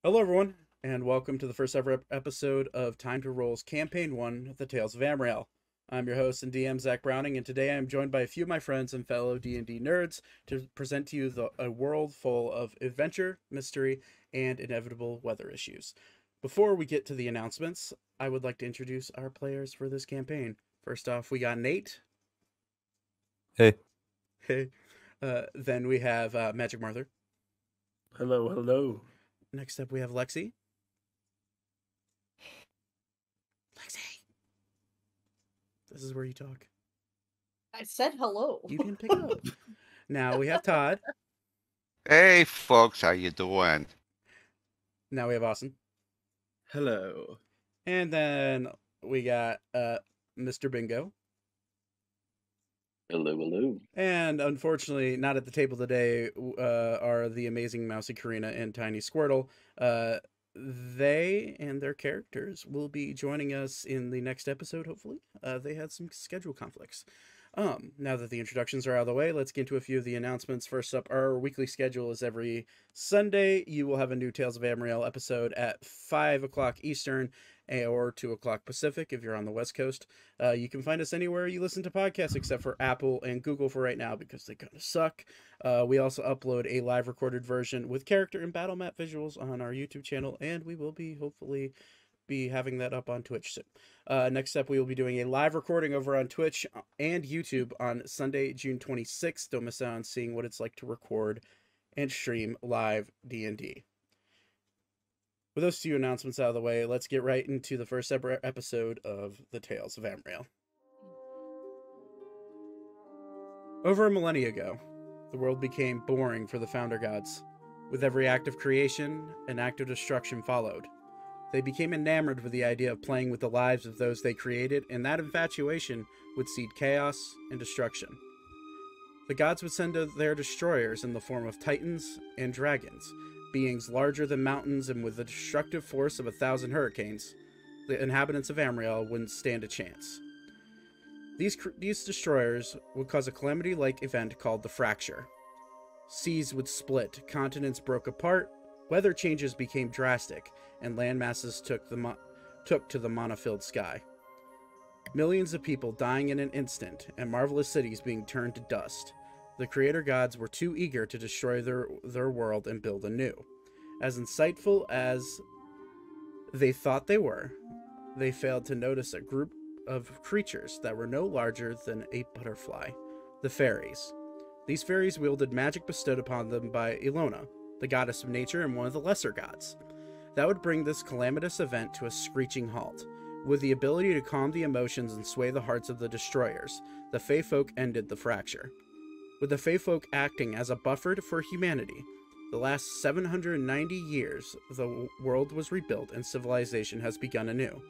Hello, everyone, and welcome to the first ever episode of TimeToRole's Campaign 1, The Tales of Ammriel. I'm your host and DM, Zach Browning, and today I am joined by a few of my friends and fellow D&D nerds to present to you a world full of adventure, mystery, and inevitable weather issues. Before we get to the announcements, I would like to introduce our players for this campaign. First off, we got Nate. Hey. Hey. Then we have Magic Martha. Hello, hello. Next up, we have Lexi. Lexi! This is where you talk. I said hello. You didn't pick up. Now we have Todd. Hey folks, how you doing? Now we have Austin. Hello. And then we got Mr. Bingo. Hello, hello. And unfortunately, not at the table today are the amazing Mousy Karina and Tiny Squirtle. They and their characters will be joining us in the next episode, hopefully. They had some schedule conflicts. Now that the introductions are out of the way, let's get into a few of the announcements. First up, our weekly schedule is every Sunday. You will have a new Tales of Ammriel episode at 5 o'clock Eastern or 2 o'clock Pacific if you're on the West Coast. You can find us anywhere you listen to podcasts except for Apple and Google for right now because they kind of suck. We also upload a live recorded version with character and battle map visuals on our YouTube channel, and we will be hopefully having that up on Twitch soon. Next up, we will be doing a live recording over on Twitch and YouTube on Sunday, June 26th. Don't miss out on seeing what it's like to record and stream live D&D. With those two announcements out of the way, let's get right into the first ever episode of The Tales of Ammriel. Over a millennia ago, the world became boring for the Founder Gods. With every act of creation, an act of destruction followed. They became enamored with the idea of playing with the lives of those they created, and that infatuation would seed chaos and destruction. The gods would send their destroyers in the form of titans and dragons, beings larger than mountains and with the destructive force of 1,000 hurricanes. The inhabitants of Ammriel wouldn't stand a chance. These destroyers would cause a calamity-like event called the Fracture. Seas would split, continents broke apart, weather changes became drastic, and land masses took to the mana-filled sky. Millions of people dying in an instant, and marvelous cities being turned to dust. The creator gods were too eager to destroy their world and build anew. As insightful as they thought they were, they failed to notice a group of creatures that were no larger than a butterfly, the fairies. These fairies wielded magic bestowed upon them by Ilona, the goddess of nature and one of the lesser gods. That would bring this calamitous event to a screeching halt. With the ability to calm the emotions and sway the hearts of the destroyers, the Fey Folk ended the fracture. With the Fey Folk acting as a buffer for humanity, the last 790 years, the world was rebuilt and civilization has begun anew.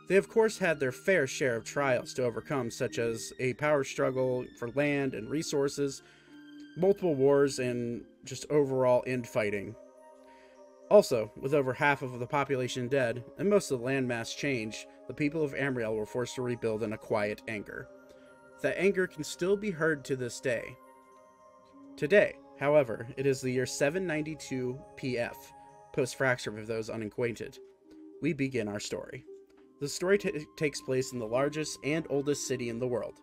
They of course had their fair share of trials to overcome, such as a power struggle for land and resources, multiple wars, and just overall infighting. Also, with over half of the population dead, and most of the landmass changed, the people of Ammriel were forced to rebuild in a quiet anger. That anger can still be heard to this day. Today, however, it is the year 792 PF, post-fracture for those unacquainted. We begin our story. The story takes place in the largest and oldest city in the world,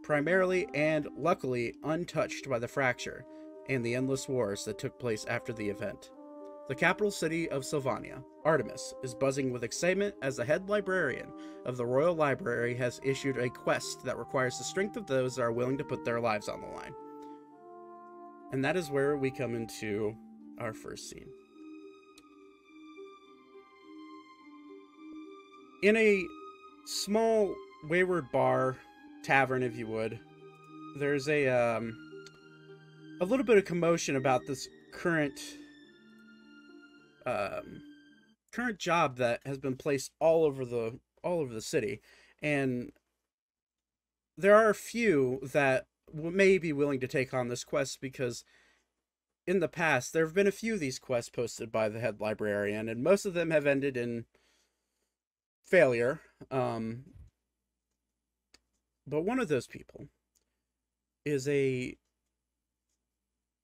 primarily and luckily untouched by the fracture and the endless wars that took place after the event. The capital city of Sylvania, Artemis, is buzzing with excitement as the head librarian of the Royal Library has issued a quest that requires the strength of those that are willing to put their lives on the line. And that is where we come into our first scene. In a small wayward bar, tavern if you would, there's a little bit of commotion about this current job that has been placed all over the city, and there are a few that may be willing to take on this quest because in the past there have been a few of these quests posted by the head librarian, and most of them have ended in failure. But one of those people is a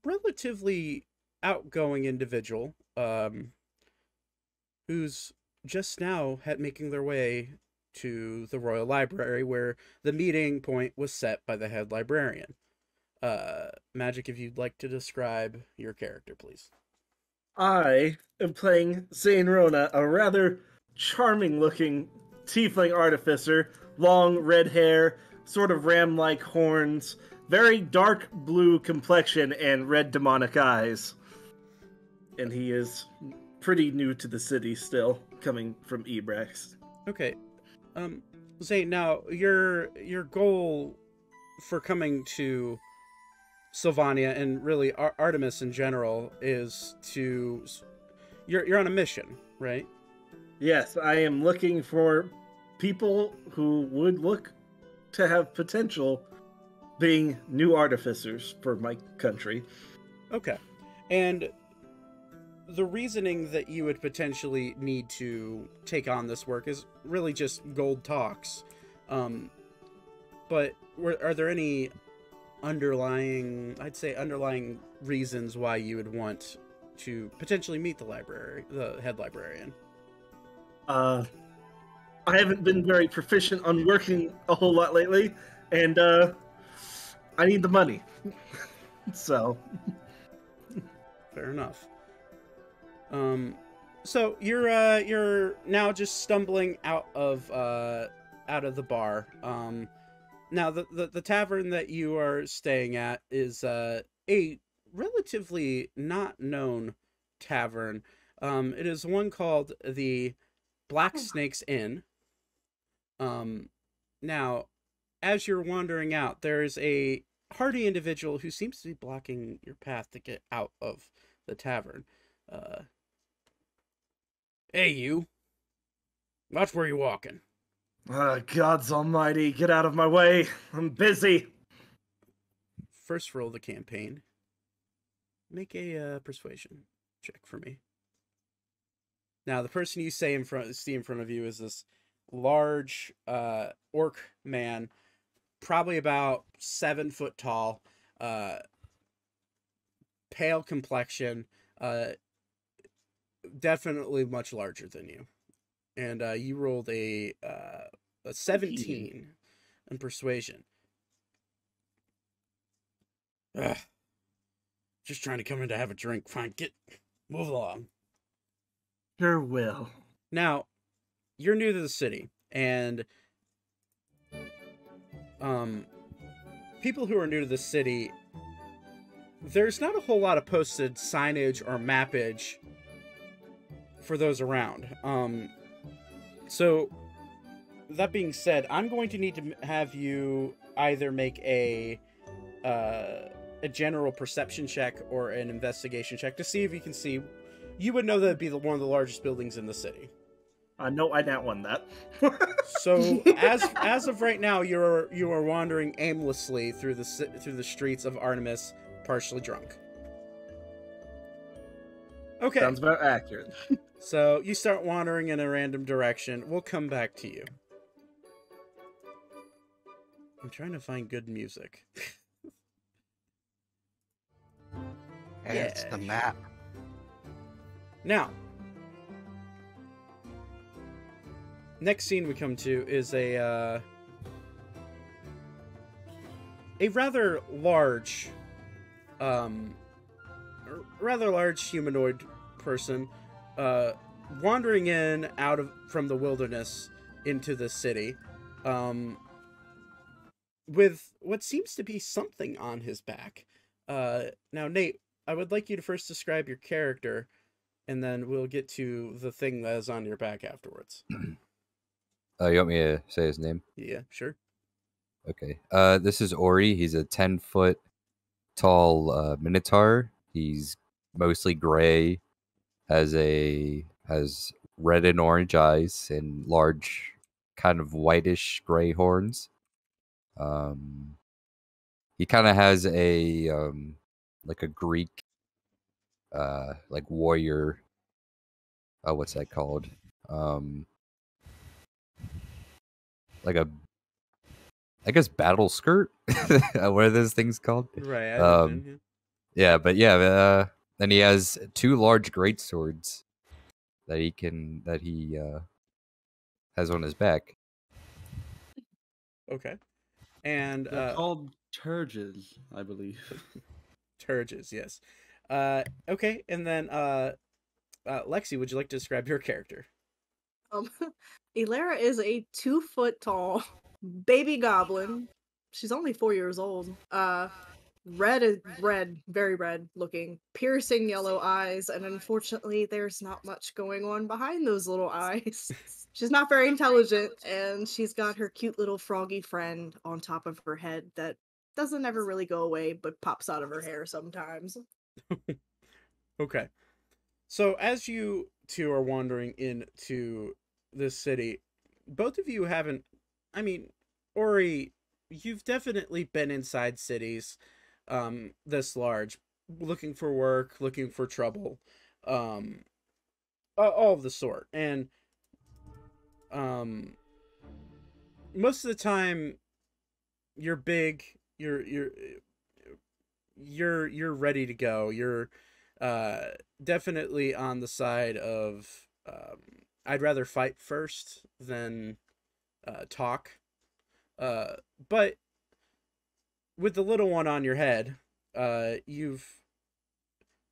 relatively outgoing individual who's just now making their way to the Royal Library, where the meeting point was set by the head librarian. Magic, if you'd like to describe your character, please. I am playing Zane Rona, a rather charming-looking tiefling artificer, long red hair, sort of ram-like horns, very dark blue complexion, and red demonic eyes. And he is pretty new to the city still, coming from Ebrax. Okay. Zane, now your goal for coming to Sylvania and really Artemis in general is to you're on a mission, right? Yes, I am looking for people who would look to have potential being new artificers for my country. Okay. And the reasoning that you would potentially need to take on this work is really just gold talks. But are there any underlying reasons why you would want to potentially meet the head librarian? I haven't been very proficient on working a whole lot lately, and I need the money. So Fair enough. So you're now just stumbling out of the bar. Now the tavern that you are staying at is a relatively not known tavern. It is one called the Black Snake's Inn. Now, as you're wandering out, there is a hardy individual who seems to be blocking your path to get out of the tavern. Hey, you. Watch where you're walking. Gods almighty, get out of my way. I'm busy. First roll the campaign. Make a persuasion check for me. Now, the person you see in front of you is this large orc man, probably about 7 foot tall, pale complexion, definitely much larger than you. And you rolled a 17 in persuasion. Just trying to come in to have a drink. Fine, move along. Sure will. Now, you're new to the city, and people who are new to the city, there's not a whole lot of posted signage or mappage for those around. So, that being said, I'm going to need to have you either make a general perception check or an investigation check to see if you can see. You would know that it'd be one of the largest buildings in the city. No, I not won that. So, as of right now, you are wandering aimlessly through the streets of Artemis, partially drunk. Okay. Sounds about accurate. So, you start wandering in a random direction. We'll come back to you. I'm trying to find good music. And it's the map. Now, next scene we come to is a rather large humanoid person wandering from the wilderness into the city, with what seems to be something on his back. Now, Nate, I would like you to first describe your character, and then we'll get to the thing that is on your back afterwards. You want me to say his name? Yeah, sure. Okay. This is Ori. He's a 10-foot tall Minotaur. He's mostly gray, has red and orange eyes and large, kind of whitish gray horns. He kind of has a like a Greek like warrior. What's that called? Like a, I guess, battle skirt. What are those things called? Right. I understand, Yeah, but yeah, and he has 2 large great swords he has on his back. Okay. And They're called turges, I believe. Turges, yes. Okay, and then Lexi, would you like to describe your character? Ilera is a 2-foot tall baby goblin. She's only 4 years old. Red, very red looking, piercing yellow eyes, and unfortunately, there's not much going on behind those little eyes. She's not very intelligent, and she's got her cute little froggy friend on top of her head that doesn't ever really go away, but pops out of her hair sometimes. Okay. So as you two are wandering into this city, both of you haven't, I mean, Ori, you've definitely been inside cities this large, looking for work, looking for trouble, all of the sort. And most of the time you're big, you're ready to go. You're definitely on the side of I'd rather fight first than talk. But with the little one on your head, you've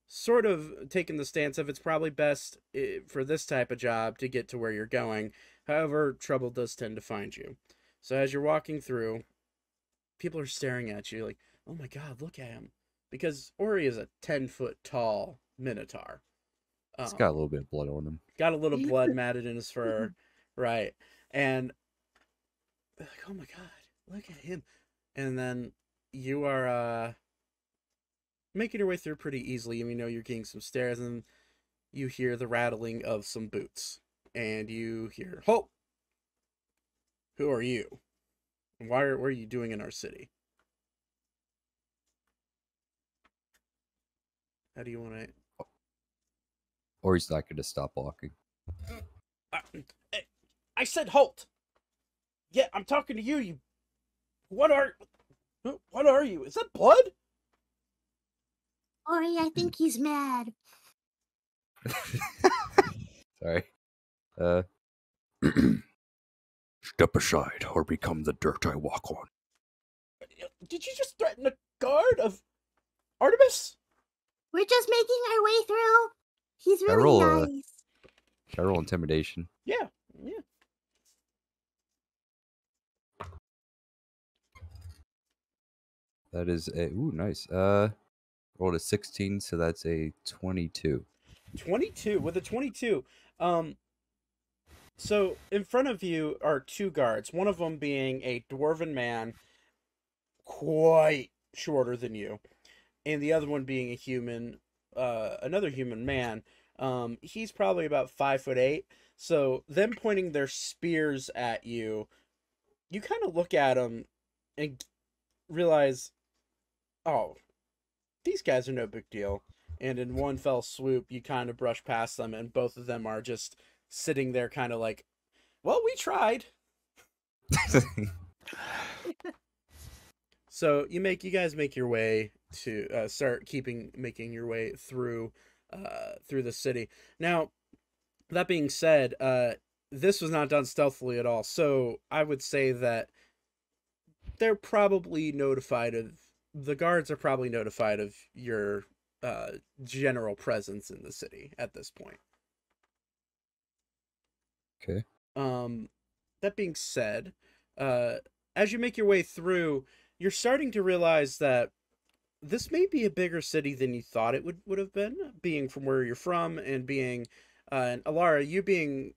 sort of taken the stance of it's probably best for this type of job to get to where you're going. However, trouble does tend to find you. So as you're walking through, people are staring at you like, oh my god, look at him. Because Ori is a 10-foot tall Minotaur. He's got a little bit of blood on him. Got a little blood matted in his fur. Right. And they're like, oh my god, look at him. And then you are making your way through pretty easily. You know, you're getting some stairs, and you hear the rattling of some boots. And you hear, halt! Who are you? And what are you doing in our city? How do you want to... Or he's not going to stop walking. I said halt! Yeah, I'm talking to you, you... What are you? Is that blood? Ori, I think he's mad. Sorry. Step aside or become the dirt I walk on. Did you just threaten a guard of Artemis? We're just making our way through. He's really nice. Can I roll intimidation? Yeah. That is a nice. Rolled a 16, so that's a 22. 22 with a 22. So in front of you are two guards. One of them being a dwarven man, quite shorter than you, and the other one being a human, another human man. He's probably about 5'8". So them pointing their spears at you, you kind of look at them and realize, oh, these guys are no big deal. And in one fell swoop, you kind of brush past them, and both of them are just sitting there kind of like, well, we tried. So you guys make your way to making your way through the city. Now, that being said, this was not done stealthily at all. So I would say that they're probably notified of, the guards are probably notified of your general presence in the city at this point. Okay. That being said, as you make your way through, you're starting to realize that this may be a bigger city than you thought it would have been, being from where you're from, and being, and Alara, you being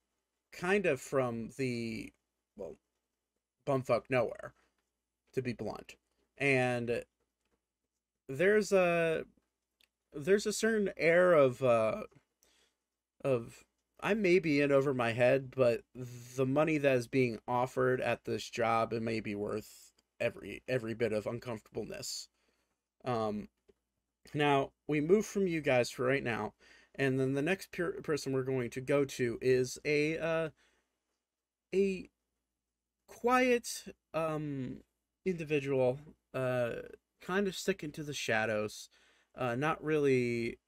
kind of from the, well, bumfuck nowhere, to be blunt. And there's a certain air of I may be in over my head, but the money that is being offered at this job, it may be worth every bit of uncomfortableness. Now we move from you guys for right now, and then the next person we're going to go to is a quiet individual, kind of sticking to the shadows, not really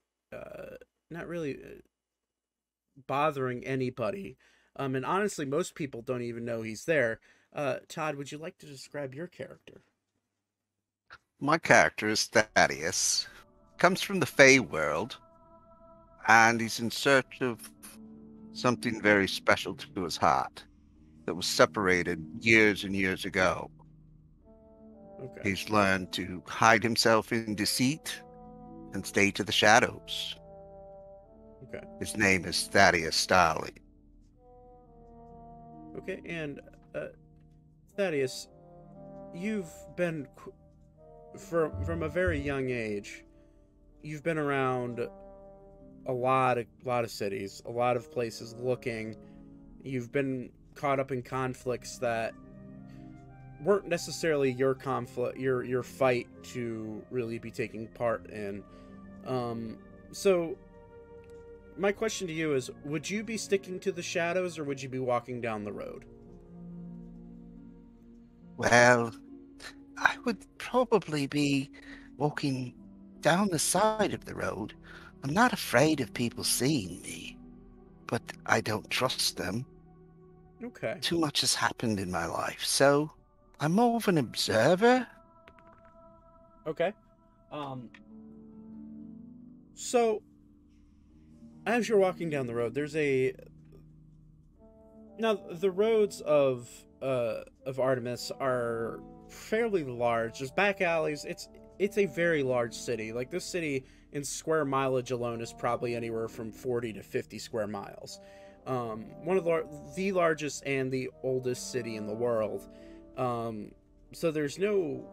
bothering anybody. And honestly, most people don't even know he's there. Todd, would you like to describe your character? My character is Thaddeus. Comes from the Fey world, and he's in search of something very special to his heart that was separated years and years ago. Okay. He's learned to hide himself in deceit and stay to the shadows. Okay. His name is Thaddeus Starley. Okay, and Thaddeus, you've been from a very young age. You've been around a lot of cities, a lot of places looking. You've been caught up in conflicts that weren't necessarily your conflict, your fight to really be taking part in. So my question to you is, would you be sticking to the shadows or would you be walking down the road? Well, I would probably be walking down the side of the road. I'm not afraid of people seeing me, but I don't trust them. Okay. Too much has happened in my life, so I'm more of an observer. Okay. So as you're walking down the road, now the roads of Artemis are fairly large. There's back alleys. It's a very large city. Like, this city in square mileage alone is probably anywhere from 40 to 50 square miles. One of the largest and the oldest city in the world. So there's no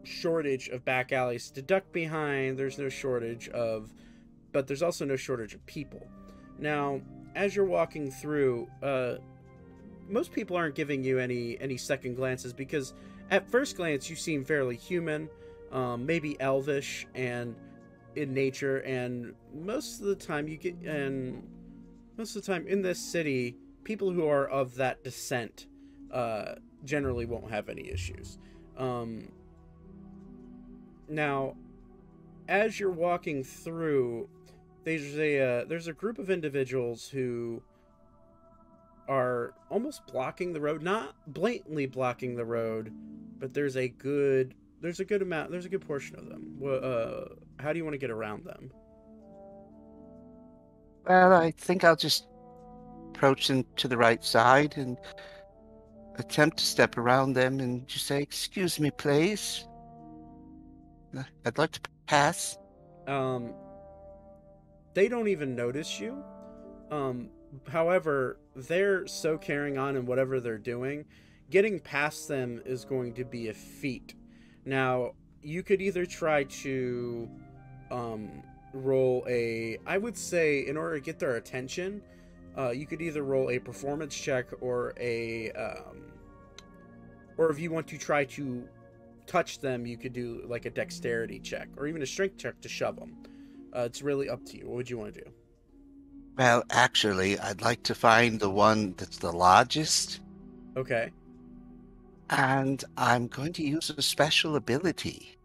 shortage of back alleys to duck behind. There's no shortage of, but there's also no shortage of people. Now, as you're walking through, most people aren't giving you any second glances, because at first glance you seem fairly human, maybe elvish and in nature, and most of the time in this city, people who are of that descent generally won't have any issues. Now, as you're walking through, there's a group of individuals who are almost blocking the road, not blatantly blocking the road, but there's a good portion of them. How do you want to get around them? Well, I think I'll just approach them to the right side and attempt to step around them and just say, "Excuse me, please. I'd like to pass." They don't even notice you. However, they're so carrying on in whatever they're doing, getting past them is going to be a feat. Now, you could either try to roll I would say, in order to get their attention, you could either roll a performance check or or if you want to try to touch them, you could do like a dexterity check or even a strength check to shove them. It's really up to you. What would you want to do? Well, actually, I'd like to find the one that's the largest. Okay. And I'm going to use a special ability.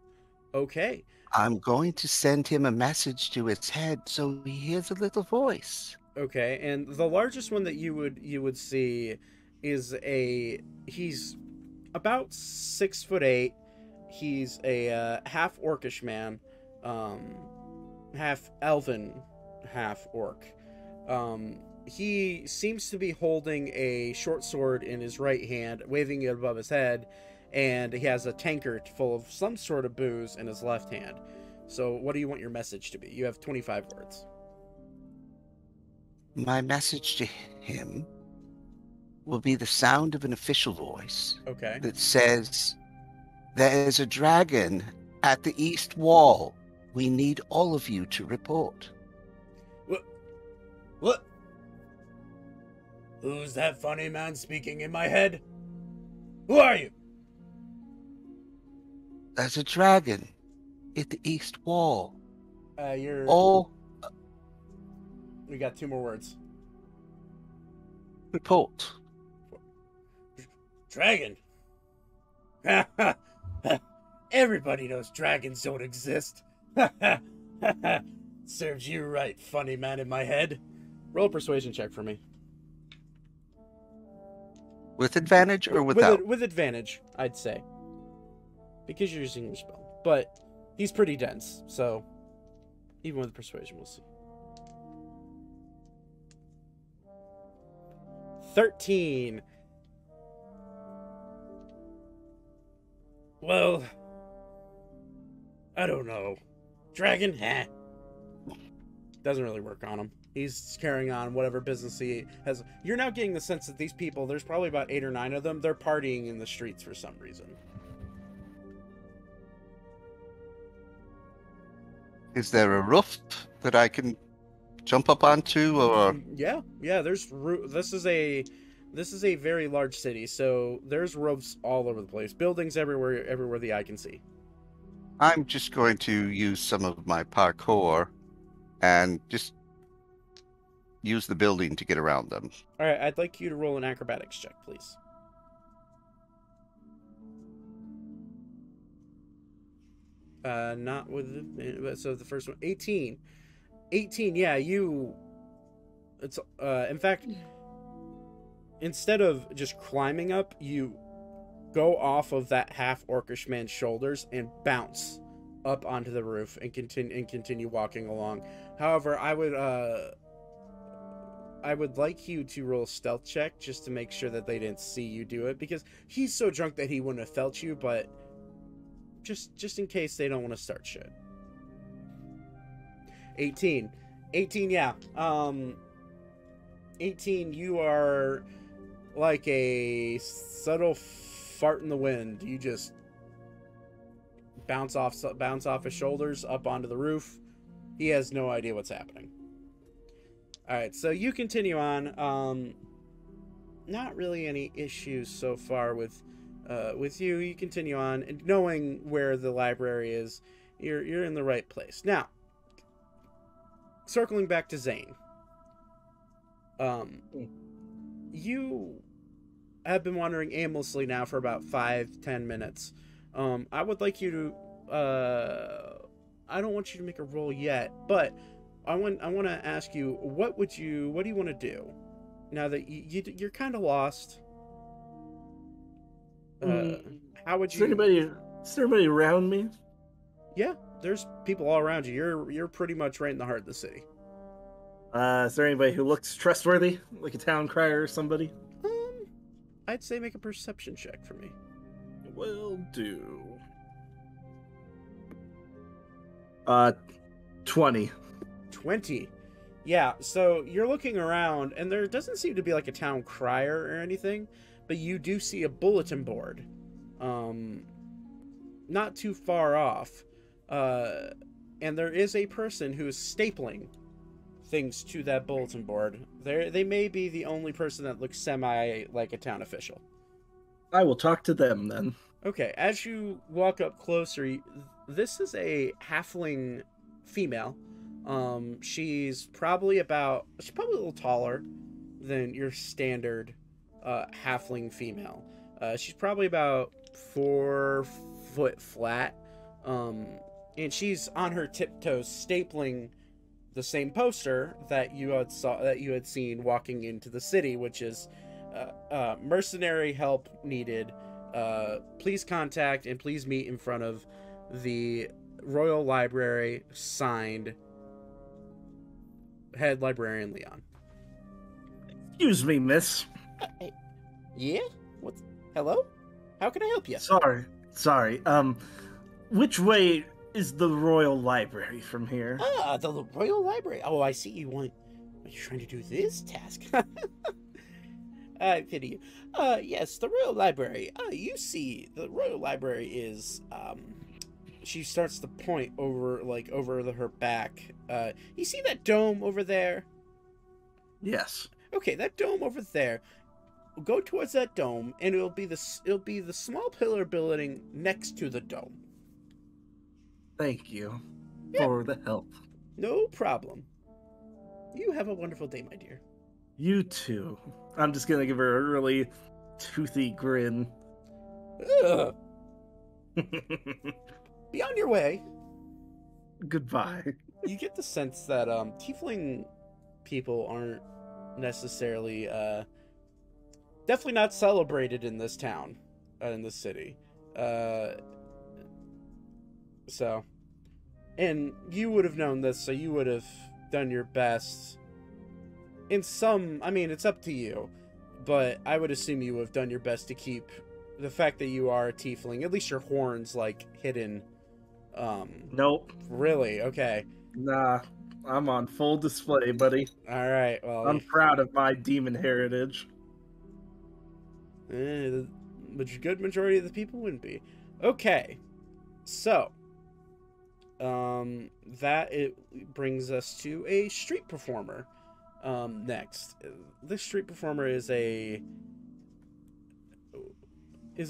Okay. I'm going to send him a message to his head so he hears a little voice. Okay, and the largest one that you would see is he's about 6'8". He's a half orcish man, half elven, half orc. He seems to be holding a short sword in his right hand, waving it above his head, and he has a tankard full of some sort of booze in his left hand. So what do you want your message to be? You have 25 words. My message to him will be the sound of an official voice. Okay. That says, "There is a dragon at the east wall. We need all of you to report." What? Who's that funny man speaking in my head? Who are you? There's a dragon at the east wall. You're... All We got 2 more words. report. Dragon? Everybody knows dragons don't exist. Serves you right, funny man in my head. Roll a persuasion check for me. With advantage or without? With advantage, I'd say. Because you're using your spell. But he's pretty dense, so even with persuasion, we'll see. 13. Well, I don't know. Dragon? Heh. Doesn't really work on him. He's carrying on whatever business he has. You're now getting the sense that these people, there's probably about 8 or 9 of them, they're partying in the streets for some reason. Is there a roof that I can jump up onto, or? Yeah. This is a very large city, so there's roofs all over the place, buildings everywhere the eye can see. I'm just going to use some of my parkour and just use the building to get around them. All right, I'd like you to roll an acrobatics check, please. Not with so the first one, 18. 18, yeah, it's in fact, instead of just climbing up, you go off of that half orcish man's shoulders and bounce up onto the roof and continue walking along. However, I would like you to roll a stealth check just to make sure that they didn't see you do it, because he's so drunk that he wouldn't have felt you, but just in case they don't want to start shit. 18, yeah. 18, you are like a subtle fart in the wind. You just bounce off his shoulders up onto the roof. He has no idea what's happening. All right, so you continue on. Not really any issues so far with you. You continue on, and knowing where the library is, you're in the right place. Now, circling back to Zane. You have been wandering aimlessly now for about 5-10 minutes. I would like you to I don't want you to make a roll yet, but I want to ask you, what do you want to do now that you're kind of lost? How would you? Is there anybody around me? Yeah, there's people all around you. You're pretty much right in the heart of the city. Is there anybody who looks trustworthy, like a town crier or somebody? I'd say make a perception check for me. Will do. 20. 20. Yeah, so you're looking around, and there doesn't seem to be like a town crier or anything, but you do see a bulletin board, not too far off, and there is a person who is stapling things to that bulletin board. They may be the only person that looks semi like a town official. I will talk to them then. Okay, as you walk up closer, this is a halfling female. She's probably a little taller than your standard halfling female. She's probably about 4 foot flat, and she's on her tiptoes stapling the same poster that you had seen walking into the city, which is mercenary help needed. Please contact and please meet in front of the Royal Library, signed Head Librarian Leon. Excuse me, miss. Yeah? What? Hello? How can I help you? Sorry. Which way is the Royal Library from here? The Royal Library. Oh, I see you want... Are you trying to do this task? I pity you. Yes, the Royal Library. You see, the Royal Library is, she starts to point over her back. You see that dome over there? Yes. Okay, that dome over there. Go towards that dome, and it'll be the small pillar building next to the dome. Thank you for the help. No problem. You have a wonderful day, my dear. You too. I'm just gonna give her a really toothy grin. Ugh. Be on your way. Goodbye. You get the sense that Tiefling people aren't necessarily, definitely not celebrated in this town, in this city. So, and you would have known this, so you would have done your best. In some, I mean, it's up to you, but I would assume you would have done your best to keep the fact that you are a tiefling, at least your horns, like, hidden. Nope. Really? Okay. Nah, I'm on full display, buddy. All right. Well, I'm proud of my demon heritage. the good majority of the people wouldn't be. Okay. So, that it brings us to a street performer. Next, this street performer is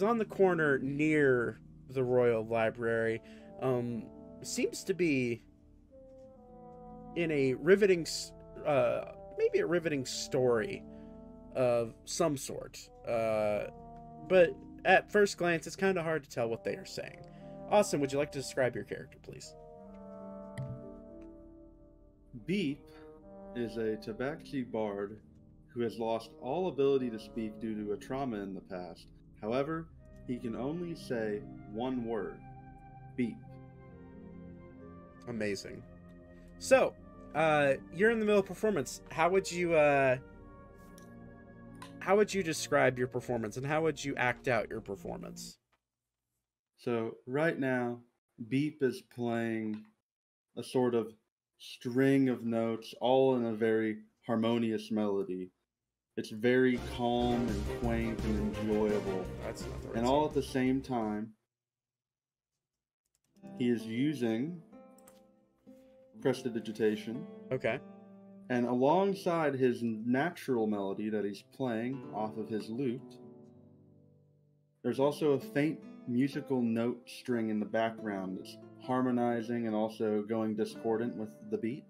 on the corner near the Royal Library. Seems to be in a riveting, maybe a riveting story of some sort. But at first glance, it's kind of hard to tell what they are saying. Austin, would you like to describe your character, please? Beep is a Tabaxi bard who has lost all ability to speak due to a trauma in the past. However, he can only say one word: beep. Amazing. So, you're in the middle of performance. How would you describe your performance, and how would you act out your performance? So right now, Beep is playing a sort of string of notes, all in a very harmonious melody. It's very calm and quaint and enjoyable. That's not the right And all at the same time, he is using prestidigitation. Okay. And alongside his natural melody that he's playing off of his lute, there's also a faint musical note string in the background that's harmonizing and also going discordant with the beat.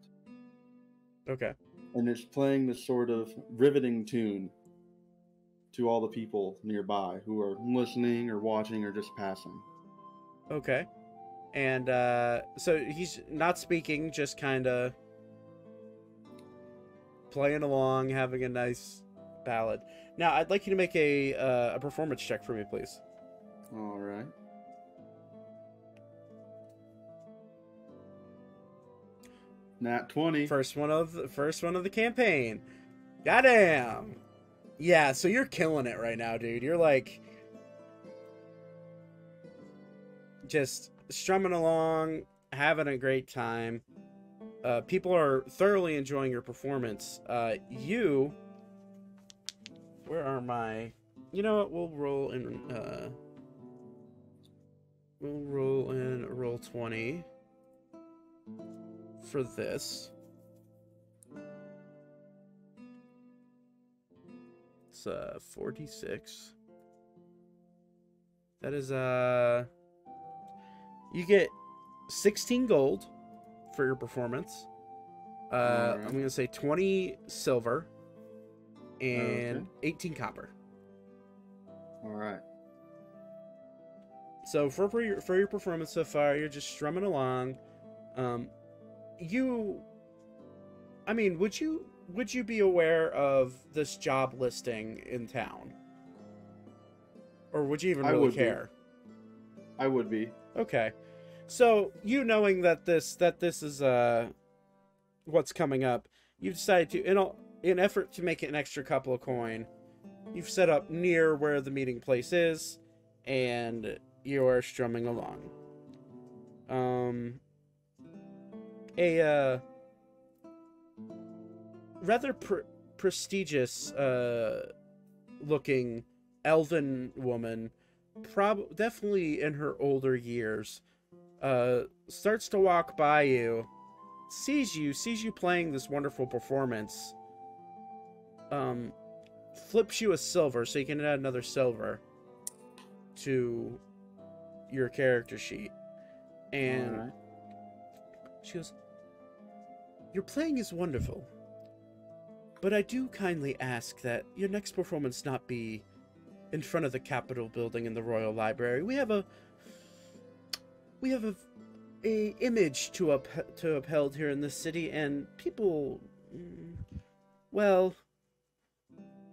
Okay. And it's playing this sort of riveting tune to all the people nearby who are listening or watching or just passing. Okay. And so he's not speaking, just kind of playing along, having a nice ballad. Now, I'd like you to make a performance check for me, please. All right. Nat 20. First one of the campaign. Goddamn. Yeah, so you're killing it right now, dude. You're like just strumming along, having a great time. People are thoroughly enjoying your performance. Where are my? You know what? We'll roll in roll 20 for this. It's 46. That is you get 16 gold for your performance. Alright. I'm gonna say 20 silver and Okay. 18 copper. All right. So for your performance so far, you're just strumming along. Would you be aware of this job listing in town, or would you even I really would be. care? I would be. Okay, so you knowing that this is what's coming up, you decided to, in effort to make it an extra couple of coin, you've set up near where the meeting place is, and you are strumming along. A rather prestigious looking elven woman, definitely in her older years, starts to walk by you, sees you playing this wonderful performance, flips you a silver so you can add another silver to your character sheet, and All right. she goes, "Your playing is wonderful, but I do kindly ask that your next performance not be in front of the Capitol building in the Royal Library. We have a image to uphold here in this city, and people Well,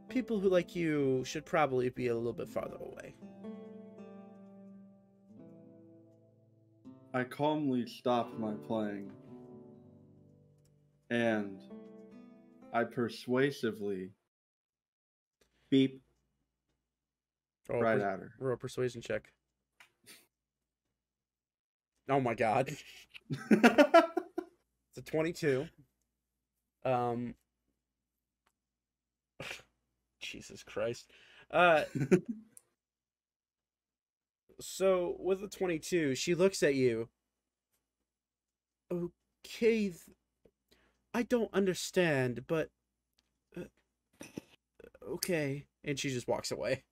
people who like you should probably be a little bit farther away. I calmly stop my playing. And I persuasively beep right at her. Roll a persuasion check. Oh my god. It's a 22. Jesus Christ. So with a 22, she looks at you. Okay, I don't understand, but okay, and she just walks away.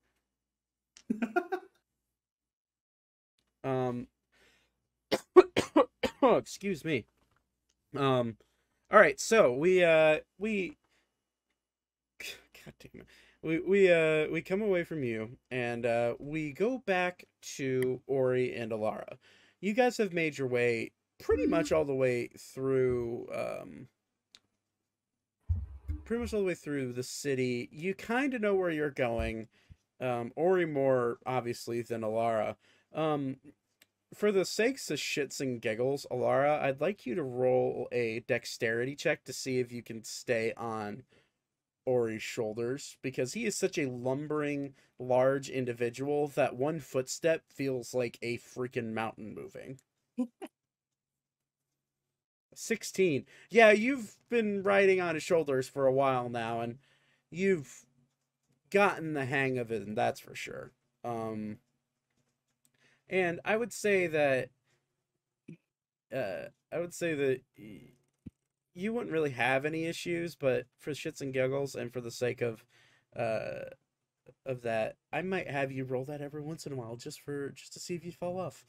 Oh, excuse me. All right, so we God damn it. We come away from you and we go back to Ori and Alara. You guys have made your way pretty much all the way through the city. You kind of know where you're going. Ori more obviously than Alara. For the sakes of shits and giggles, Alara, I'd like you to roll a dexterity check to see if you can stay on Ori's shoulders, because he is such a lumbering, large individual that one footstep feels like a freaking mountain moving. 16. Yeah, you've been riding on his shoulders for a while now, and you've gotten the hang of it, and that's for sure. And I would say that you wouldn't really have any issues, but for shits and giggles and for the sake of that, I might have you roll that every once in a while just to see if you fall off.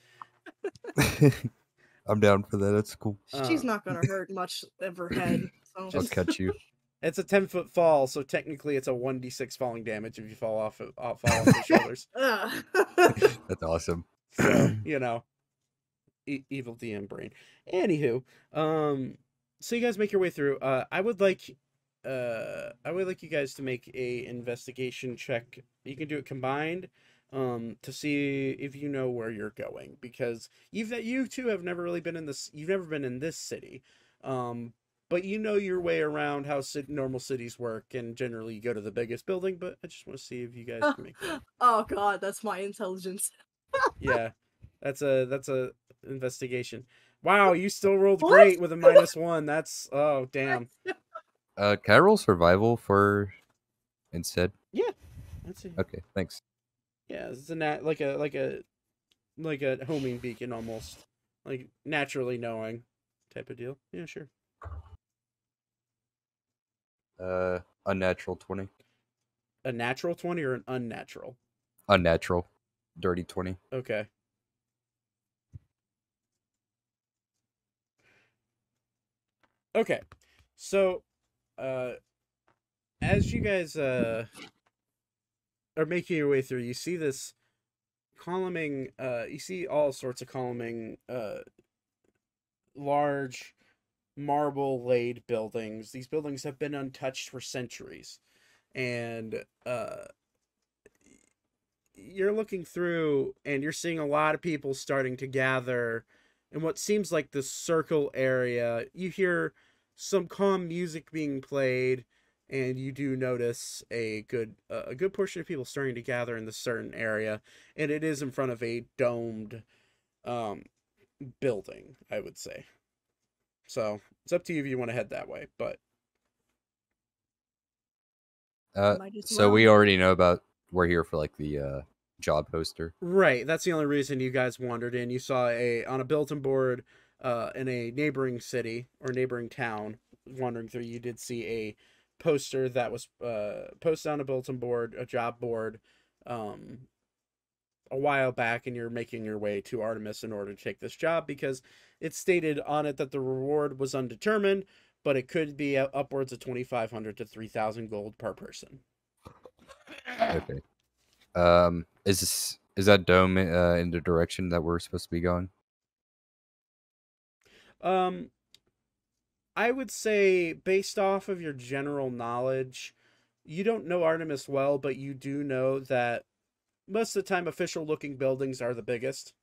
I'm down for that. That's cool. She's not gonna hurt much of her head. So. I'll catch you. It's a 10-foot fall, so technically it's a 1d6 falling damage if you fall off the shoulders. That's awesome. So, you know, evil DM brain. Anywho, so you guys make your way through. I would like you guys to make a investigation check. You can do it combined, to see if you know where you're going, because you two have never really been in this. You've never been in this city, but you know your way around how normal cities work, and generally you go to the biggest building. But I just want to see if you guys can make that. Oh god, that's my intelligence. Yeah, that's a investigation. Wow, you still rolled great with a -1. That's, oh damn. Can I roll survival for instead? Yeah, that's it. Okay, thanks. Yeah, it's like a homing beacon almost, like naturally knowing type of deal. Yeah, sure. Unnatural 20. A natural 20 or an unnatural? Unnatural. Dirty 20. Okay. Okay. So, as you guys are making your way through, you see this columning, you see all sorts of columning, large marble laid buildings. These buildings have been untouched for centuries. And you're looking through and you're seeing a lot of people starting to gather in what seems like the circle area. You hear some calm music being played, and you do notice a good portion of people starting to gather in this certain area, and it is in front of a domed building, I would say. So it's up to you if you want to head that way, but so we already know about, we're here for like the job poster. Right, that's the only reason you guys wandered in. You saw on a bulletin board in a neighboring city or neighboring town, wandering through, you did see a poster that was posted on a bulletin board, a job board, a while back, and you're making your way to Artemis in order to take this job, because it stated on it that the reward was undetermined, but it could be upwards of 2,500 to 3,000 gold per person. Okay. Is that dome in the direction that we're supposed to be going? I I would say, based off of your general knowledge, you don't know Artemis well, but you do know that most of the time official-looking buildings are the biggest.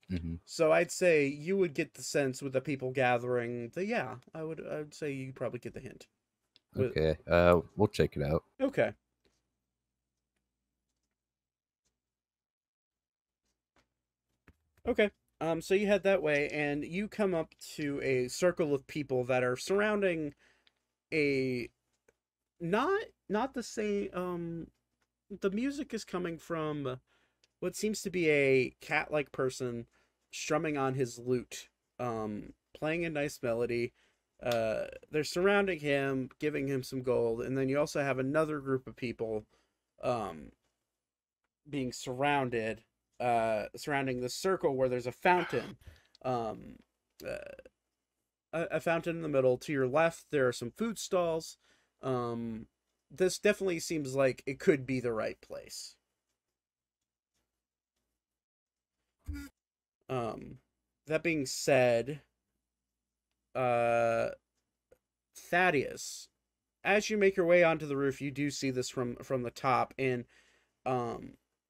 Mm-hmm. So I'd say you would get the sense with the people gathering. I would say you probably get the hint. Okay. We'll check it out. Okay. Okay. So you head that way, and you come up to a circle of people that are surrounding a not the same. The music is coming from what seems to be a cat-like person strumming on his lute, playing a nice melody. They're surrounding him, giving him some gold, and then you also have another group of people, being surrounding the circle where there's a fountain, um, a fountain in the middle. To your left, there are some food stalls. This definitely seems like it could be the right place. That being said, Thaddeus, as you make your way onto the roof, you do see this from the top, and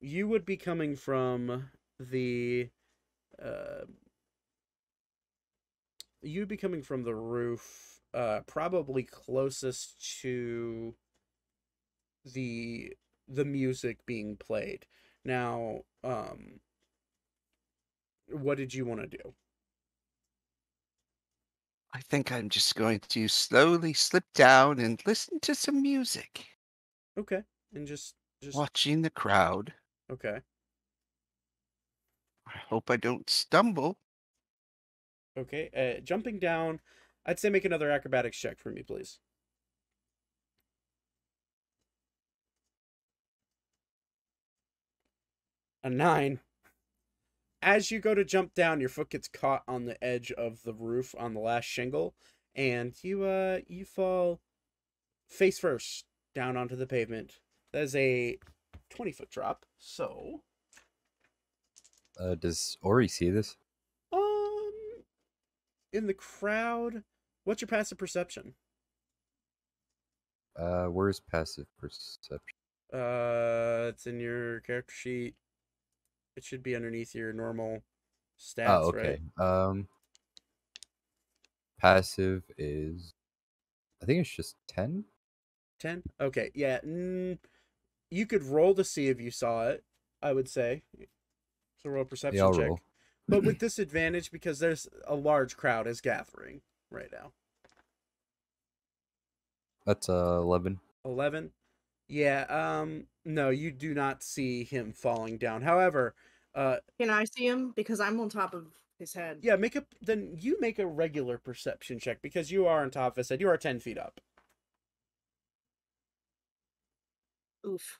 you would be coming from the roof, probably closest to the music being played. Now, what did you want to do? I think I'm just going to slowly slip down and listen to some music, Okay, and just watching the crowd. okay. I hope I don't stumble. Okay, jumping down, I'd say make another acrobatics check for me, please. A 9. As you go to jump down, your foot gets caught on the edge of the roof on the last shingle, and you fall face first down onto the pavement. That is a 20-foot drop. So, Does Ori see this? in the crowd, what's your passive perception? Where's passive perception? It's in your character sheet. It should be underneath your normal stats, Oh, okay. right? Passive is, I think it's just 10. 10? Okay, yeah. You could roll to see if you saw it, I would say. So roll a perception Yeah, I'll check. roll. But with disadvantage because there's a large crowd is gathering right now. That's 11. 11? Yeah, no, you do not see him falling down. However, Can I see him? Because I'm on top of his head. yeah, make a regular perception check because you are on top of his head. You are 10 feet up. Oof.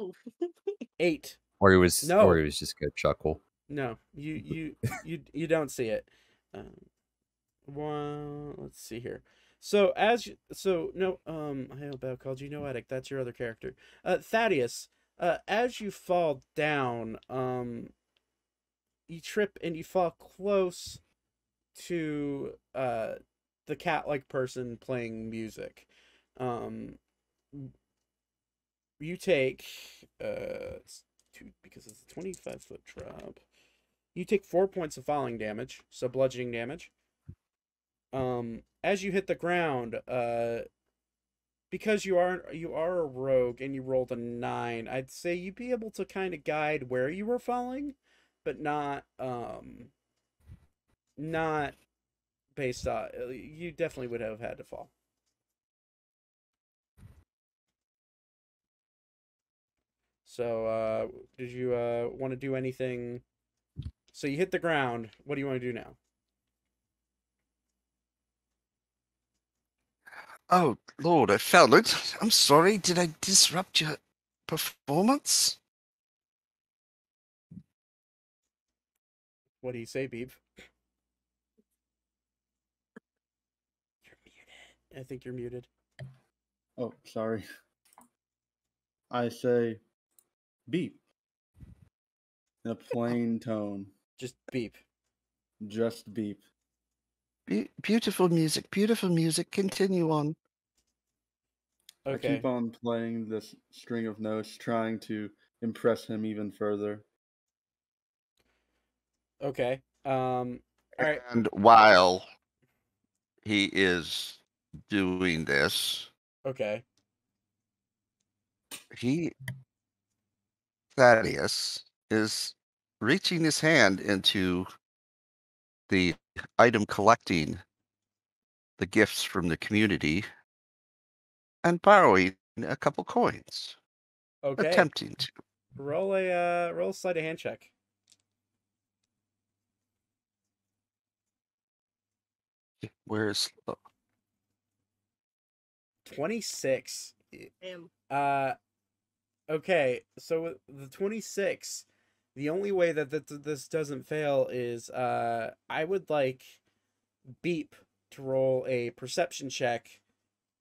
Oof. 8. Ori was No. just gonna chuckle. No, you don't see it. Well, let's see here. So I hope I called you Noetic. That's your other character. Thaddeus, as you fall down, you trip and you fall close to the cat-like person playing music. You take it's 2 because it's a 25-foot drop. You take 4 points of falling damage, so bludgeoning damage. As you hit the ground, because you are a rogue and you rolled a 9, I'd say you'd be able to kind of guide where you were falling, but not based on, you definitely would have had to fall. So, did you want to do anything? So you hit the ground. What do you want to do now? Oh, Lord, I fell. I'm sorry. Did I disrupt your performance? What do you say, Beep? You're muted. I think you're muted. Oh, sorry. I say beep in a plain tone. Just beep. Just beep. Beautiful music, beautiful music. Continue on. I Okay. keep on playing this string of notes, trying to impress him even further. Okay. All right. And while he is doing this, Okay. Thaddeus is reaching his hand into the item collecting the gifts from the community and borrowing a couple coins. Okay. Attempting to. Roll a sleight of hand check. Where's 26. Damn. Okay, so with the 26, the only way that this doesn't fail is I would like Beep to roll a perception check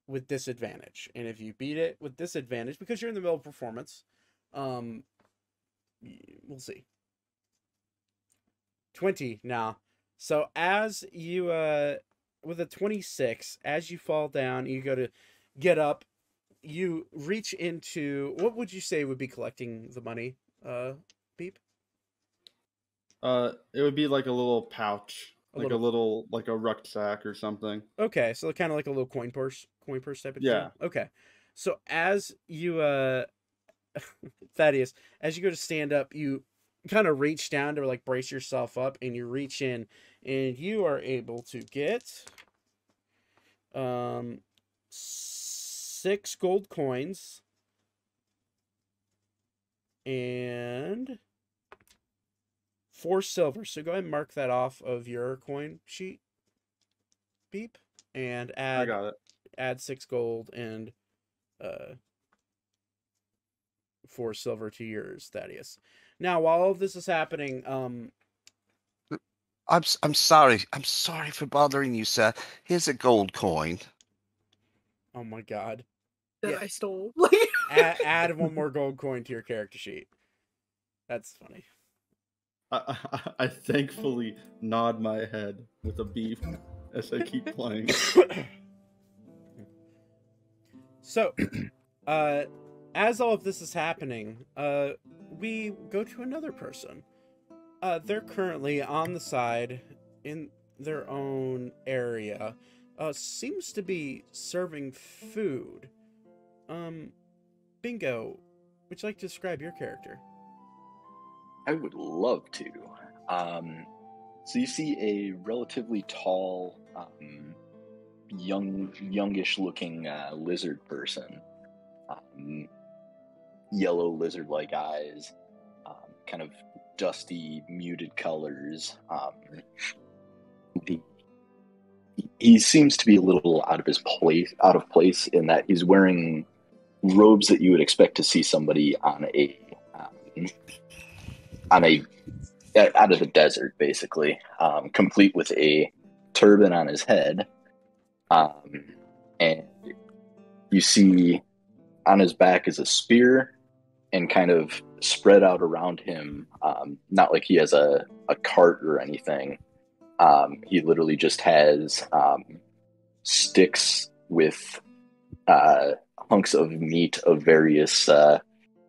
with disadvantage. And if you beat it with disadvantage, because you're in the middle of performance, we'll see. 20 now. So as you with a 26, as you fall down, you go to get up, you reach into, what would you say would be collecting the money, Beep? It would be like a little pouch, like a rucksack or something. Okay, so kind of like a little coin purse type of Yeah. deal. Okay, so as you Thaddeus, as you go to stand up, you kind of reach down to like brace yourself up, and you reach in, and you are able to get 6 gold coins and 4 silver. So go ahead and mark that off of your coin sheet, Beep, and I got it. add 6 gold and 4 silver to yours, Thaddeus. Now, while all of this is happening, I'm sorry. I'm sorry for bothering you, sir. Here's a gold coin. oh my god. That Yeah. I stole. Add 1 more gold coin to your character sheet. That's funny. I thankfully nod my head with a beep as I keep playing. So, as all of this is happening, we go to another person. They're currently on the side in their own area. Seems to be serving food. Bingo, would you like to describe your character? I would love to. So you see a relatively tall, youngish-looking lizard person. Yellow lizard-like eyes, kind of dusty, muted colors. He seems to be a little out of place in that he's wearing robes that you would expect to see somebody on a out of the desert, basically, complete with a turban on his head, and you see on his back is a spear, and kind of spread out around him, not like he has a cart or anything. He literally just has sticks with hunks of meat of various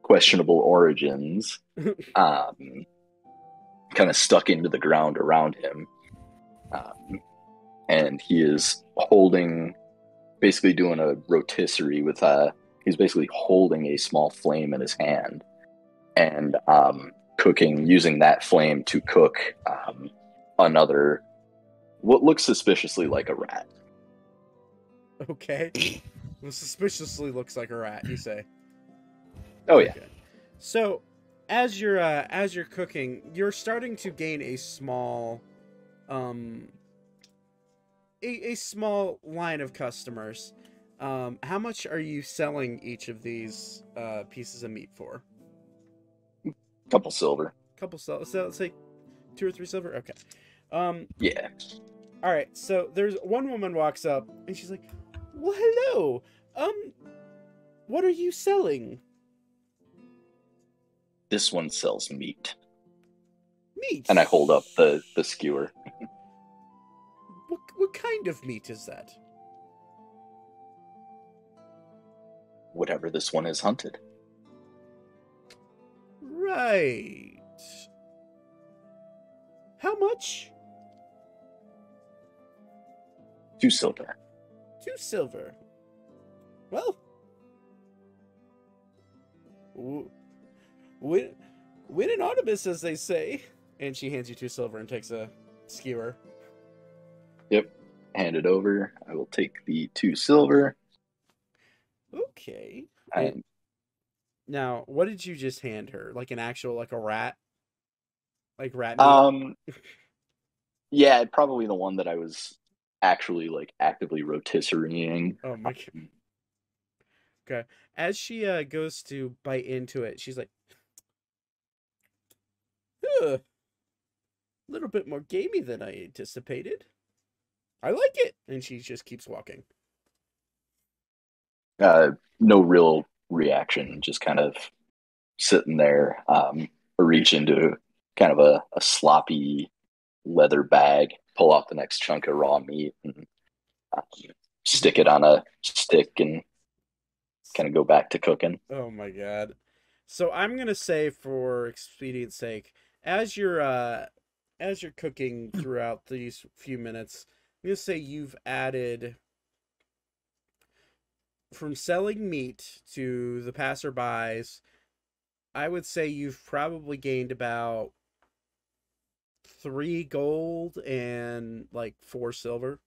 questionable origins, kind of stuck into the ground around him. And he is basically doing a rotisserie with he's basically holding a small flame in his hand and using that flame to cook what looks suspiciously like a rat. Okay. Well, suspiciously looks like a rat, you say? Oh yeah. Okay. So, as you're cooking, you're starting to gain a small, a small line of customers. How much are you selling each of these pieces of meat for? Couple silver. So let's say 2 or 3 silver. Okay. Yeah. All right. So there's one woman walks up and she's like, "Well, hello. What are you selling?" This one sells meat. Meat. And I hold up the skewer. What kind of meat is that? Whatever this one is hunted. Right. How much? 2 silver. 2 silver. Well, win an Artemis, as they say. And she hands you 2 silver and takes a skewer. Yep. Hand it over. I will take the 2 silver. Okay. And Now, what did you just hand her? Like an actual, like a rat? Like rat meat? yeah, probably the one that I was actually like actively rotisserieing. Oh my god. Okay. As she goes to bite into it, she's like, a little bit more gamey than I anticipated. I like it. And she just keeps walking. No real reaction, just kind of sitting there. Reach into kind of a sloppy leather bag, pull off the next chunk of raw meat, and stick it on a stick and kind of go back to cooking. Oh my god. So I'm gonna say, for expedience sake, as you're cooking throughout these few minutes, I'm gonna say you've added, from selling meat to the passerbys, I would say you've probably gained about 3 gold and like 4 silver.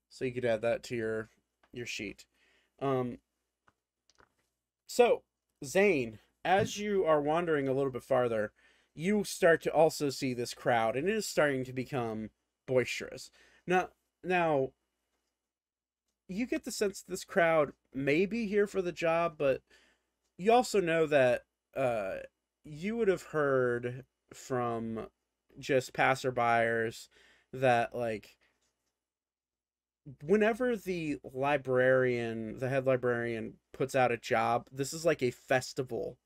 So you could add that to your sheet. So, Zane, as you are wandering a little bit farther, you start to also see this crowd, and it is starting to become boisterous. Now, you get the sense that this crowd may be here for the job, but you also know that you would have heard from just passerbyers that, like, whenever the head librarian puts out a job, this is like a festival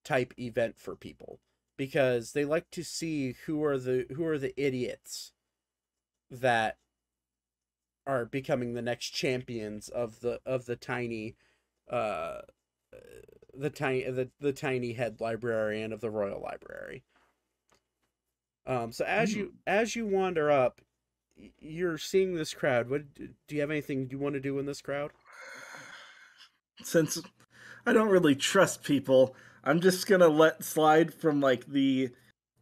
type event for people, because they like to see who are the idiots that are becoming the next champions of the tiny the tiny head librarian of the Royal Library. So as you wander up, you're seeing this crowd. What do you have anything you want to do in this crowd? Since I don't really trust people, I'm just gonna let slide from like the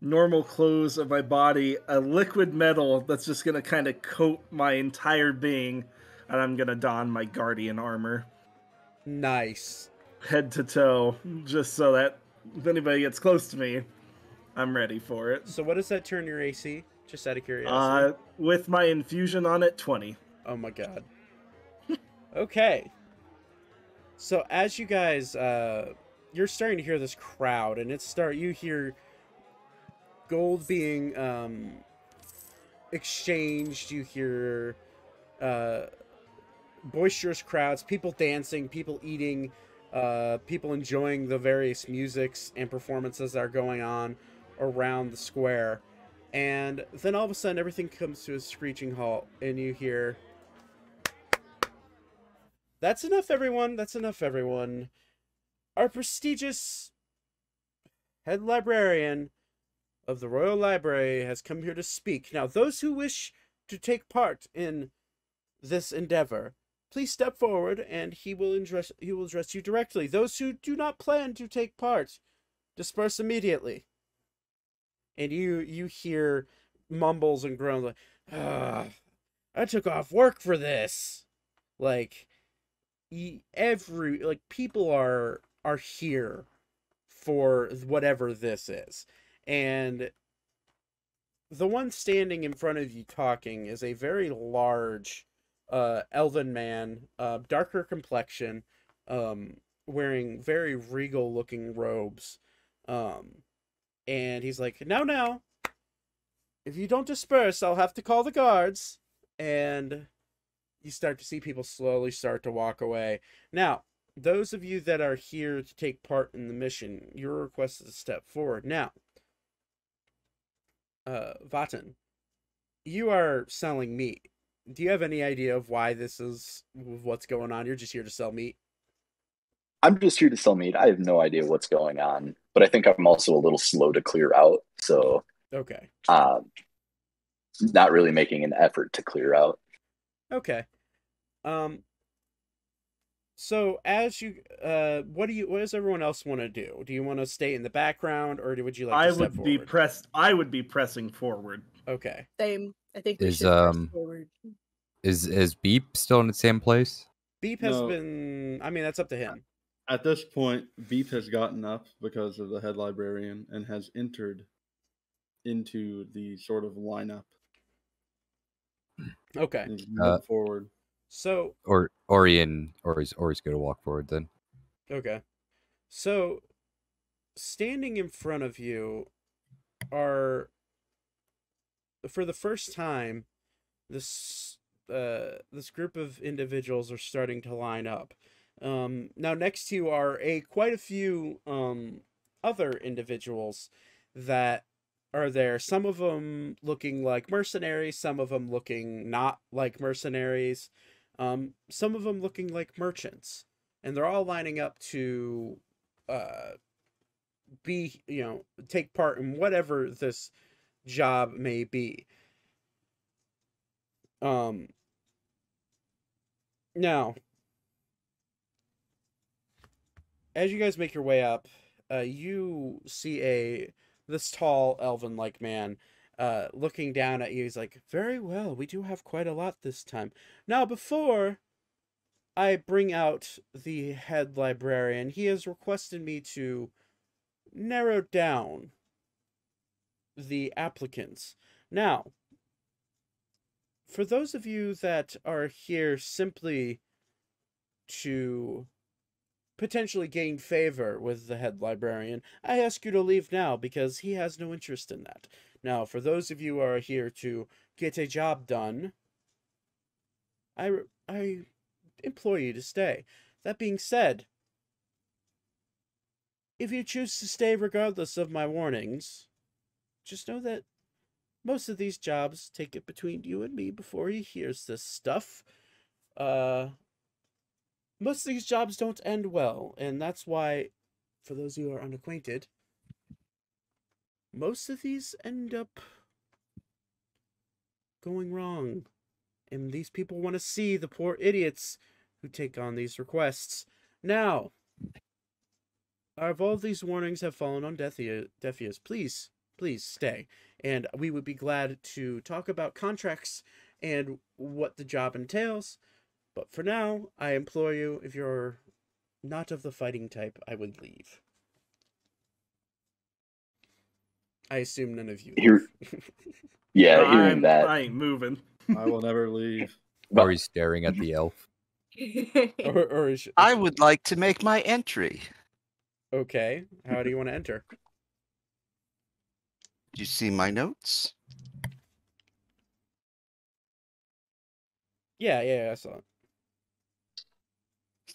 normal clothes of my body a liquid metal that's just gonna kind of coat my entire being, and I'm gonna don my guardian armor. Nice. Head to toe, just so that if anybody gets close to me, I'm ready for it. So what does that turn your AC? Just out of curiosity. With my infusion on it, 20. Oh my god. Okay. So as you guys, you're starting to hear this crowd, and you hear gold being exchanged. You hear boisterous crowds, people dancing, people eating, people enjoying the various musics and performances that are going on around the square. And then all of a sudden, everything comes to a screeching halt, and you hear, "That's enough, everyone. That's enough, everyone. Our prestigious head librarian of the Royal Library has come here to speak. Now, those who wish to take part in this endeavor, please step forward, and he will address you directly. Those who do not plan to take part, disperse immediately." And you hear mumbles and groans like, I took off work for this. Like, people are here for whatever this is. And the one standing in front of you talking is a very large elven man, darker complexion, wearing very regal looking robes. And he's like, now, if you don't disperse, I'll have to call the guards. And you start to see people slowly start to walk away. Now, those of you that are here to take part in the mission, you're requested to step forward. Now, Vaten, you are selling meat. Do you have any idea of why this is what's going on? You're just here to sell meat. I'm just here to sell meat. I have no idea what's going on, but I think I'm also a little slow to clear out. So, Okay. not really making an effort to clear out. Okay. So as you, what does everyone else want to do? Do you want to stay in the background, or would you like to step forward? I would be pressing forward. Okay. Same. I think we Is should press forward. is Beep still in the same place? Beep has No. been. I mean, that's up to him. At this point, Beep has gotten up because of the head librarian and has entered into the sort of lineup. Okay. He's moved forward. So Ori's going to walk forward then. okay. So standing in front of you are, for the first time, this group of individuals are starting to line up. Now next to you are quite a few other individuals that are there. Some of them looking like mercenaries, some of them looking not like mercenaries, some of them looking like merchants, and they're all lining up to take part in whatever this job may be. Now, as you guys make your way up, you see this tall elven-like man looking down at you. He's like, "Very well, we do have quite a lot this time. Now, before I bring out the head librarian, he has requested me to narrow down the applicants. Now, for those of you that are here simply to potentially gain favor with the head librarian, I ask you to leave now because he has no interest in that. Now, for those of you who are here to get a job done, I implore you to stay. That being said, if you choose to stay regardless of my warnings, just know that most of these jobs take it between you and me before he hears this stuff. Most of these jobs don't end well, and that's why, for those who are unacquainted, most of these end up going wrong. And these people want to see the poor idiots who take on these requests. Now, if all of these warnings have fallen on deaf ears, please stay. And we would be glad to talk about contracts and what the job entails. But for now, I implore you, if you're not of the fighting type, I would leave. I assume none of you leave. Hearing that. I ain't moving. I will never leave. Or he's staring at the elf. I would like to make my entry. Okay. How do you want to enter? Do you see my notes? Yeah, I saw it.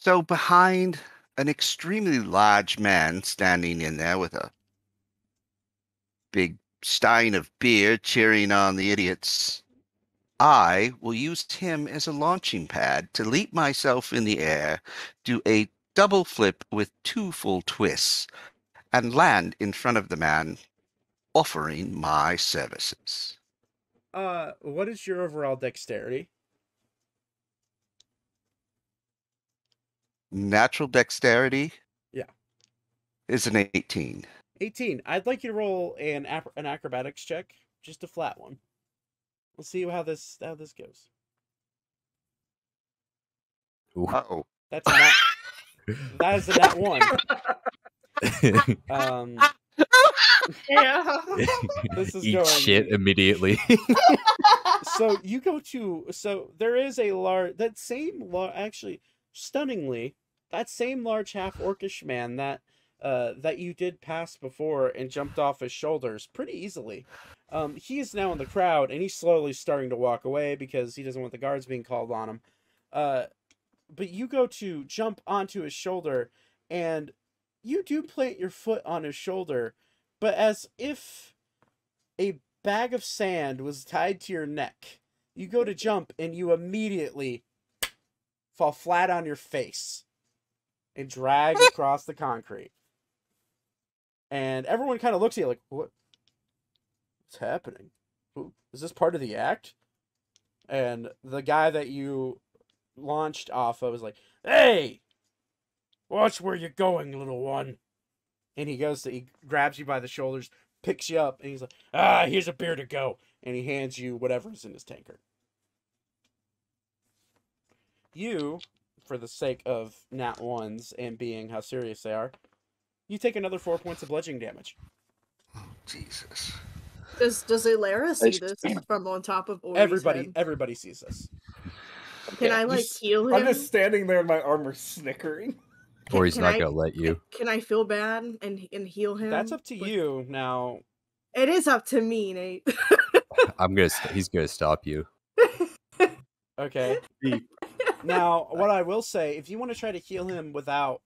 So behind an extremely large man standing in there with a big stein of beer cheering on the idiots, I will use him as a launching pad to leap myself in the air, do a double flip with 2 full twists, and land in front of the man, offering my services. What is your overall dexterity? Natural dexterity? Yeah. Is an 18. 18. I'd like you to roll an acrobatics check, just a flat one. We'll see how this goes. Uh-oh. That is a nat 1. Yeah. This is Eat going shit immediately. So you go to, there is a actually, stunningly, that same large half-orcish man that you did pass before and jumped off his shoulders pretty easily. He is now in the crowd, and he's slowly starting to walk away because he doesn't want the guards being called on him. But you go to jump onto his shoulder, and you do plant your foot on his shoulder, but as if a bag of sand was tied to your neck. You go to jump, and you immediately fall flat on your face and drag across the concrete. And everyone kind of looks at you like, what's happening? Is this part of the act? And the guy that you launched off of is like, hey, watch where you're going, little one. And he grabs you by the shoulders, picks you up, and he's like, here's a beer to go. And he hands you whatever's in his tankard. You, for the sake of nat ones and being how serious they are, you take another 4 points of bludgeoning damage. Oh, Jesus. Does Ilara see this from on top of Ori's head? Everybody sees this. Can I heal him? I'm just standing there in my armor snickering. Ori's not gonna let you. Can I feel bad and heal him? That's up to you now. It is up to me, Nate. He's gonna stop you. Okay. Now, what I will say, if you want to try to heal him without,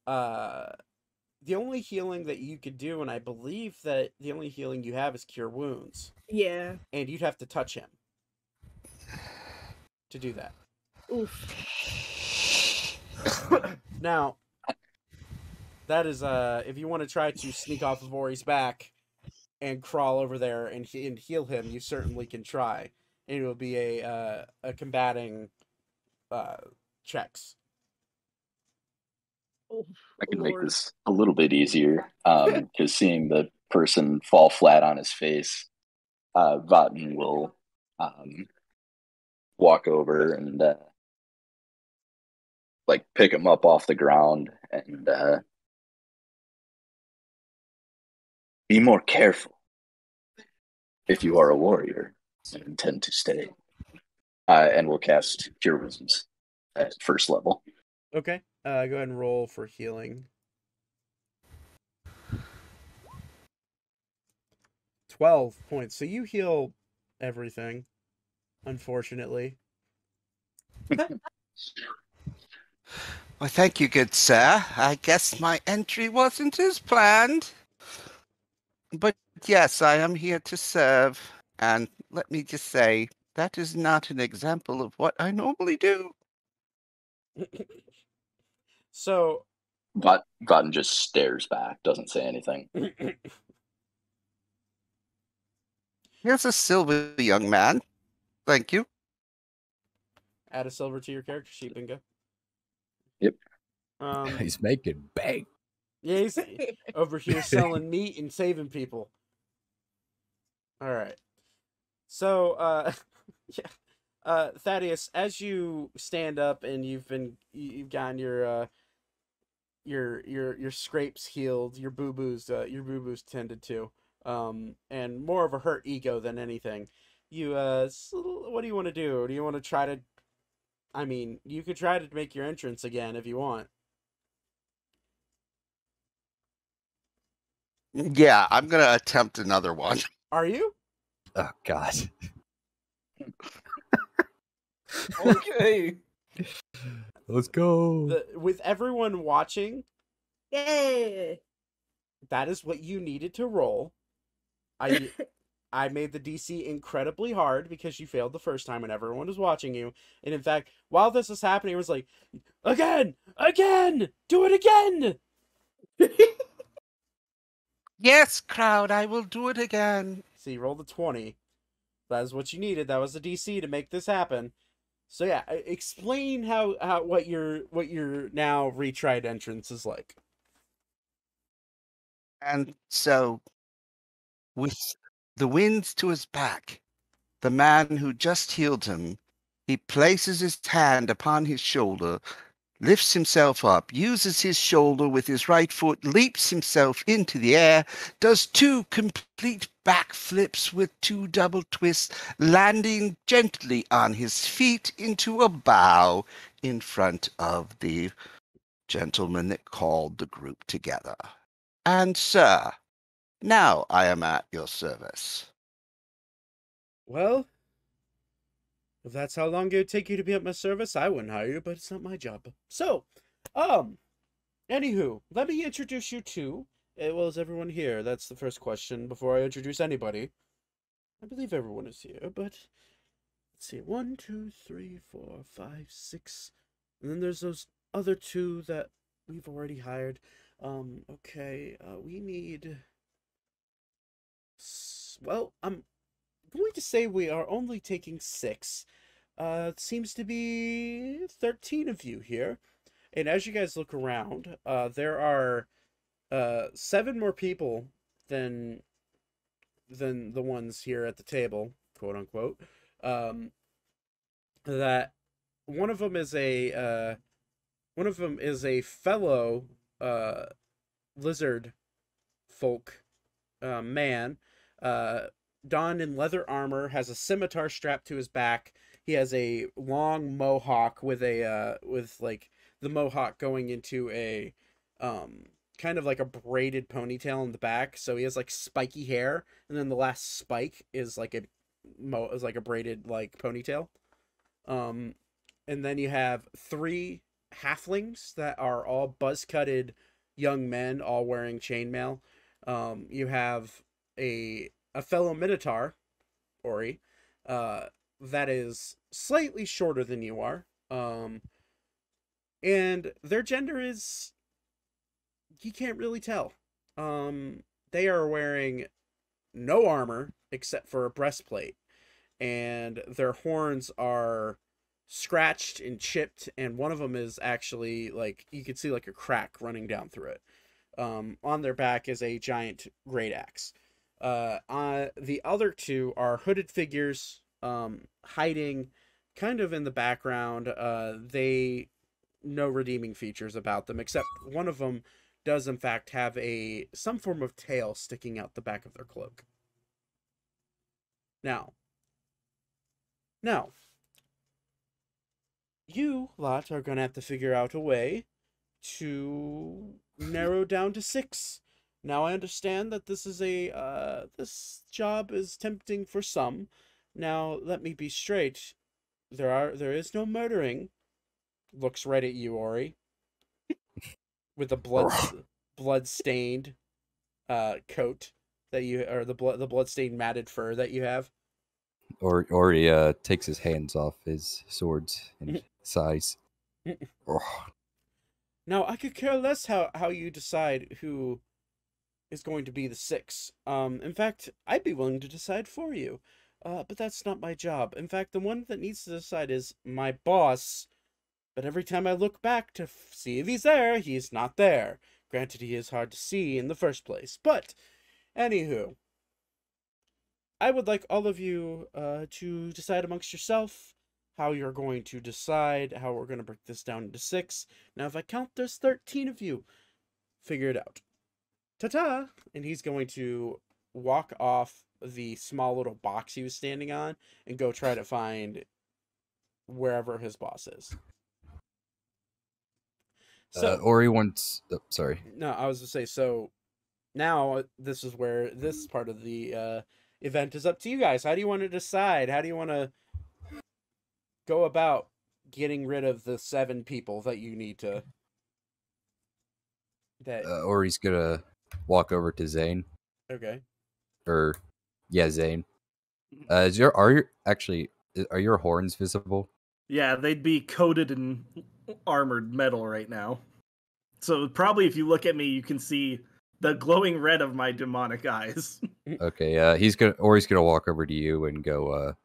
the only healing that you could do, and I believe that the only healing you have is Cure Wounds. Yeah. And you'd have to touch him to do that. Oof. Now, that is, if you want to try to sneak off of Ori's back and crawl over there and heal him, you certainly can try. And it will be a combating checks. I can make this a little bit easier, because seeing the person fall flat on his face, Vatten will walk over and pick him up off the ground and be more careful if you are a warrior and intend to stay. And we'll cast Cure Wounds at first level. Okay. Go ahead and roll for healing. 12 points. So you heal everything, unfortunately. Well, thank you, good sir. I guess my entry wasn't as planned. But yes, I am here to serve. And let me just say, that is not an example of what I normally do. So Vatten just stares back, doesn't say anything. Here's a silver, young man. Thank you. Add a silver to your character sheet, bingo. Yep. He's making bank. Yeah, he's over here selling meat and saving people. All right. So, Thaddeus, as you stand up and you've gotten your scrapes healed, your boo-boos tended to, and more of a hurt ego than anything. You what do you want to do? Do you want to try to? I mean, you could try to make your entrance again if you want. Yeah, I'm gonna attempt another one. Are you? Oh God. Okay. Let's go. With everyone watching, Yay! that is what you needed to roll. I made the DC incredibly hard because you failed the first time and everyone was watching you. And in fact, while this was happening, it was like, again, do it again. Yes, crowd, I will do it again. See, you rolled a 20. That is what you needed. That was the DC to make this happen. So yeah, explain how what your now retried entrance is like. And so, with the winds to his back, the man who just healed him, he places his hand upon his shoulder, lifts himself up, uses his shoulder with his right foot, leaps himself into the air, does 2 complete backflips with 2 double twists, landing gently on his feet into a bow in front of the gentleman that called the group together. And, sir, now I am at your service. Well, if that's how long it would take you to be at my service, I wouldn't hire you, but it's not my job. So, anywho, let me introduce you to, well, is everyone here? That's the first question before I introduce anybody. I believe everyone is here, but let's see. 1, 2, 3, 4, 5, 6. And then there's those other 2 that we've already hired. Okay, we need... Well, I'm going to say we are only taking 6. It seems to be 13 of you here. And as you guys look around, there are 7 more people than the ones here at the table, quote unquote. That one of them is a fellow lizard folk man, donned in leather armor, has a scimitar strapped to his back. He has a long mohawk with like the mohawk going into a kind of like a braided ponytail in the back. So he has like spiky hair, and then the last spike is like a braided like ponytail. And then you have 3 halflings that are all buzz-cutted young men, all wearing chainmail. You have a fellow Minotaur, Ori, that is slightly shorter than you are. And their gender is, you can't really tell. They are wearing no armor except for a breastplate, and their horns are scratched and chipped, and one of them is actually like, you can see like a crack running down through it. On their back is a giant great axe. The other 2 are hooded figures, hiding kind of in the background. They no redeeming features about them, except one of them does in fact have some form of tail sticking out the back of their cloak. Now, you lot are gonna have to figure out a way to narrow down to 6. Now, I understand that this is this job is tempting for some. Now, let me be straight. There is no murdering. Looks right at you, Ori, with a blood-stained coat that you, or the blood-stained matted fur that you have. Ori takes his hands off his swords and sighs. Now, I could care less how you decide who is going to be the 6. In fact, I'd be willing to decide for you. But that's not my job. In fact, the one that needs to decide is my boss. But every time I look back to see if he's there, he's not there. Granted, he is hard to see in the first place. But, anywho, I would like all of you to decide amongst yourself how you're going to decide how we're going to break this down into 6. Now, if I count, there's 13 of you. Figure it out. Ta-ta! And he's going to walk off the small little box he was standing on and go try to find wherever his boss is. So Ori wants... Oh, sorry. No, I was to say, so now this is where this part of the event is up to you guys. How do you want to decide? How do you want to go about getting rid of the 7 people that you need to... Ori's gonna walk over to Zane. Okay. Zane. Are your horns visible? Yeah, they'd be coated in armored metal right now. So probably if you look at me, you can see the glowing red of my demonic eyes. Okay, Ori's gonna walk over to you and go, are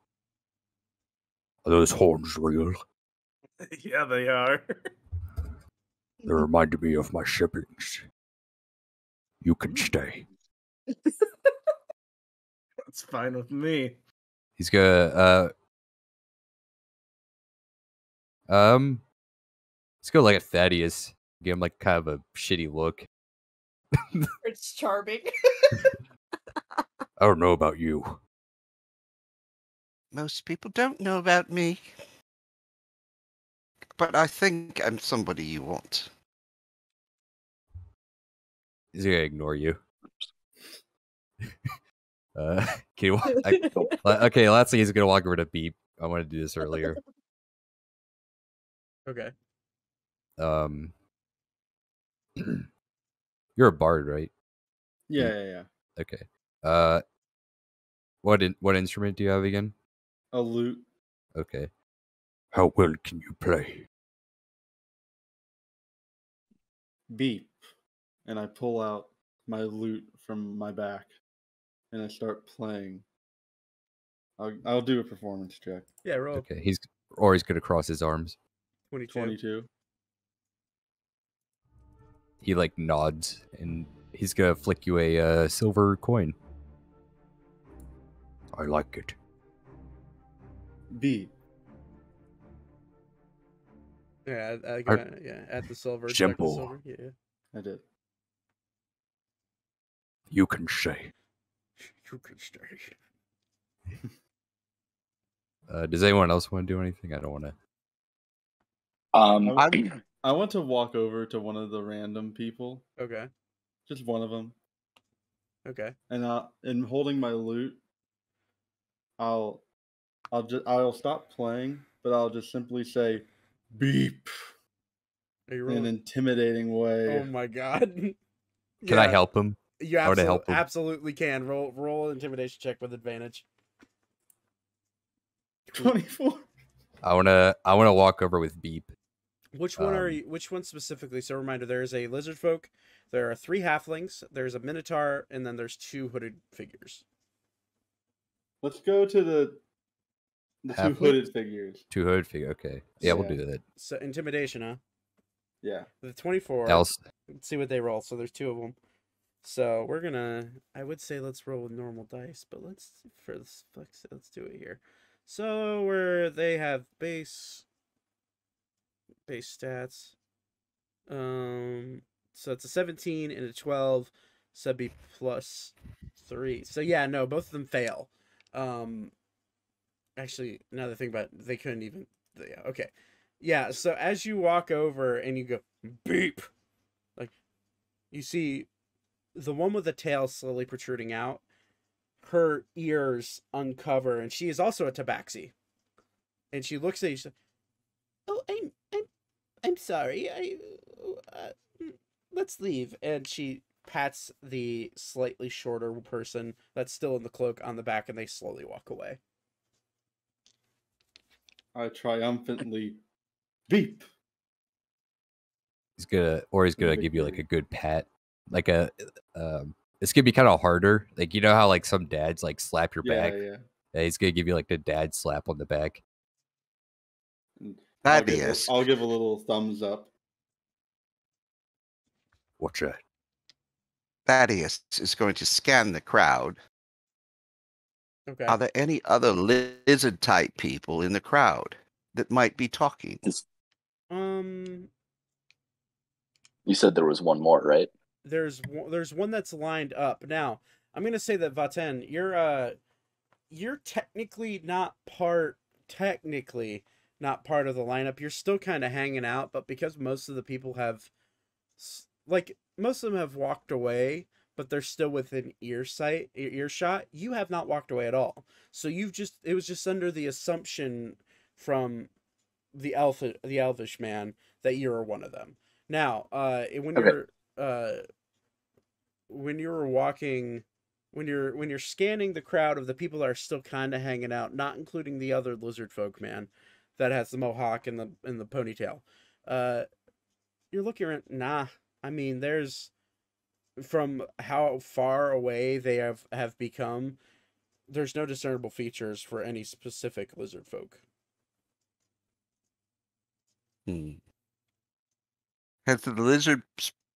those horns real? Yeah, they are. They reminded me of my siblings. You can stay. That's fine with me. He's gonna let's go like at Thaddeus. Give him like kind of a shitty look. It's charming. I don't know about you. Most people don't know about me. But I think I'm somebody you want. He's gonna ignore you. Can you okay, lastly he's gonna walk over to Beep. I wanted to do this earlier. Okay. You're a bard, right? Yeah. Okay. What instrument do you have again? A lute. Okay. How well can you play? Beep. And I pull out my lute from my back, and I start playing. I'll do a performance check. Yeah, roll Okay. He's gonna cross his arms. 22. 22. He like nods, and he's gonna flick you a silver coin. I like it. Beep. Yeah, add the silver. Simple. The silver. Yeah. I did. You can say. You can stay. Does anyone else want to do anything? I don't want to. I want to walk over to one of the random people, Okay. just one of them, Okay. and holding my lute, I'll stop playing, but I'll just simply say, "Beep," Are you in an rolling? intimidating way. Oh my god. Can I help him? You I wanna help him. absolutely can. Roll an intimidation check with advantage. 24. I wanna walk over with Beep. Which one are you? Which one specifically? So, reminder: there is a lizard folk, there are 3 halflings, there's a minotaur, and then there's 2 hooded figures. Let's go to the 2 Halfling? hooded figures. 2 hooded figure. Okay. Yeah, we'll Yeah. do that. So, intimidation, huh? Yeah. The 24. Else, Let's see what they roll. So, there's 2 of them. So we're gonna. I would say let's roll with normal dice, but let's do it here. So they have base stats. So it's a 17 and a 12. So that'd be plus 3. So yeah, no, both of them fail. Actually, now that I think about it, they couldn't even. Yeah, okay. Yeah. So as you walk over and you go beep, like you see the one with the tail slowly protruding out, her ears uncover, and she is also a tabaxi. And she looks at you. She's like, "Oh, I'm sorry. Let's leave." And she pats the slightly shorter person that's still in the cloak on the back, and they slowly walk away. I triumphantly beep. he's gonna give you like a good pat, like a. It's gonna be kind of harder. Like you know how like some dads like slap your back. Yeah. Yeah, he's gonna give you like the dad slap on the back. Thaddeus, I'll give a little thumbs up. What's that? Thaddeus is going to scan the crowd. Okay. Are there any other lizard type people in the crowd that might be talking? You said there was one more, right? There's one that's lined up. Now, I'm gonna say that Vaten, you're technically not part of the lineup. You're still kind of hanging out, but because most of the people have, like, most of them have walked away, but they're still within earshot. You have not walked away at all. So it was just under the assumption from the elvish man that you're one of them. Now, when you're scanning the crowd of the people that are still kind of hanging out, not including the other lizard folk man that has the mohawk and the ponytail, you're looking around. Nah, I mean, there's, from how far away they have become, there's no discernible features for any specific lizard folk. Has the lizard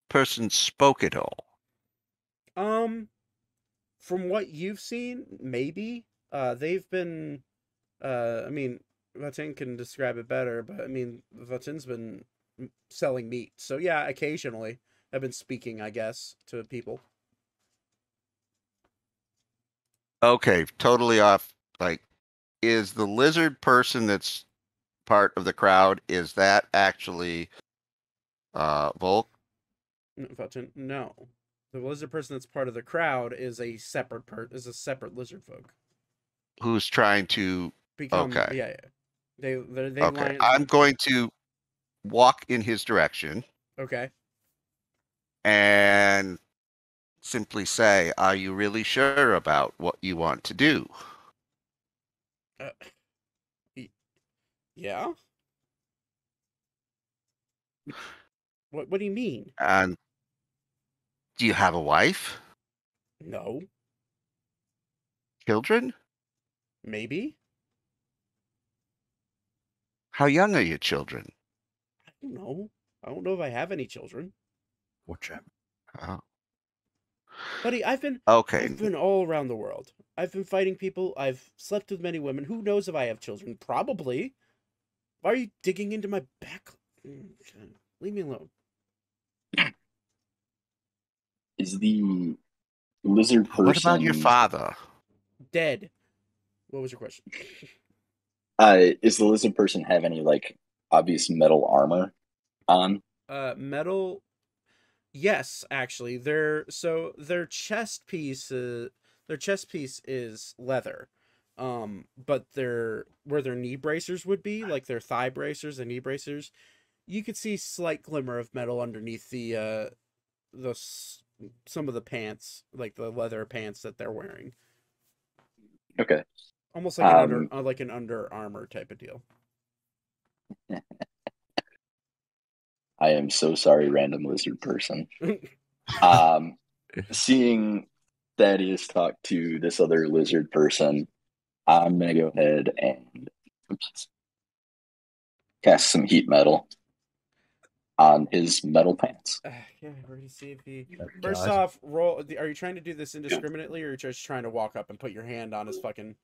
person spoke at all? From what you've seen, maybe. They've been, I mean, Vatin can describe it better, but I mean, Vatin's been selling meat. So yeah, occasionally I've been speaking, I guess, to people. Okay, totally off. Like, is the lizard person that's part of the crowd, is that actually Volk? Vatin, no. The lizard person that's part of the crowd is a separate lizard folk. Who's trying to Become, okay. Yeah. They okay. I'm going to walk in his direction. Okay. And simply say, "Are you really sure about what you want to do?" Uh, yeah? What do you mean? And do you have a wife? No. Children? Maybe? How young are your children? I don't know. I don't know if I have any children. Watch out. Oh, Buddy, okay. I've been all around the world. I've been fighting people. I've slept with many women. Who knows if I have children? Probably. Why are you digging into my back? Leave me alone. Is the lizard person? What about your father? Dead. What was your question? Is the lizard person have any like obvious metal armor on? Metal. Yes, actually, their chest piece. Their chest piece is leather. But where their knee bracers would be, like their thigh bracers and knee bracers, you could see slight glimmer of metal underneath some of the pants, like the leather pants that they're wearing. Okay. Almost like an Under Armour type of deal. I am so sorry, random lizard person. Seeing Thaddeus talk to this other lizard person, I'm gonna go ahead and cast some heat metal on his metal pants. Yeah, we're gonna see if he. Oh, First God. off, roll. Are you trying to do this indiscriminately, or are you just trying to walk up and put your hand on his fucking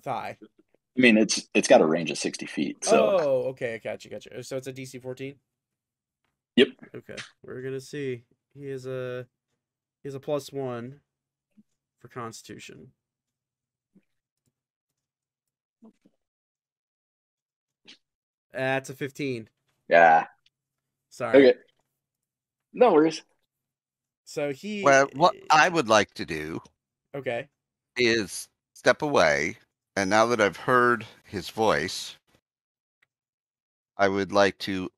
thigh? I mean, it's got a range of 60 feet, so Oh, okay, gotcha. So it's a DC 14. Yep. Okay, we're gonna see. He has a +1 for Constitution. That's a 15. Yeah. Sorry. Okay. No worries. So he. Well, what I would like to do Okay. is step away, and now that I've heard his voice, I would like to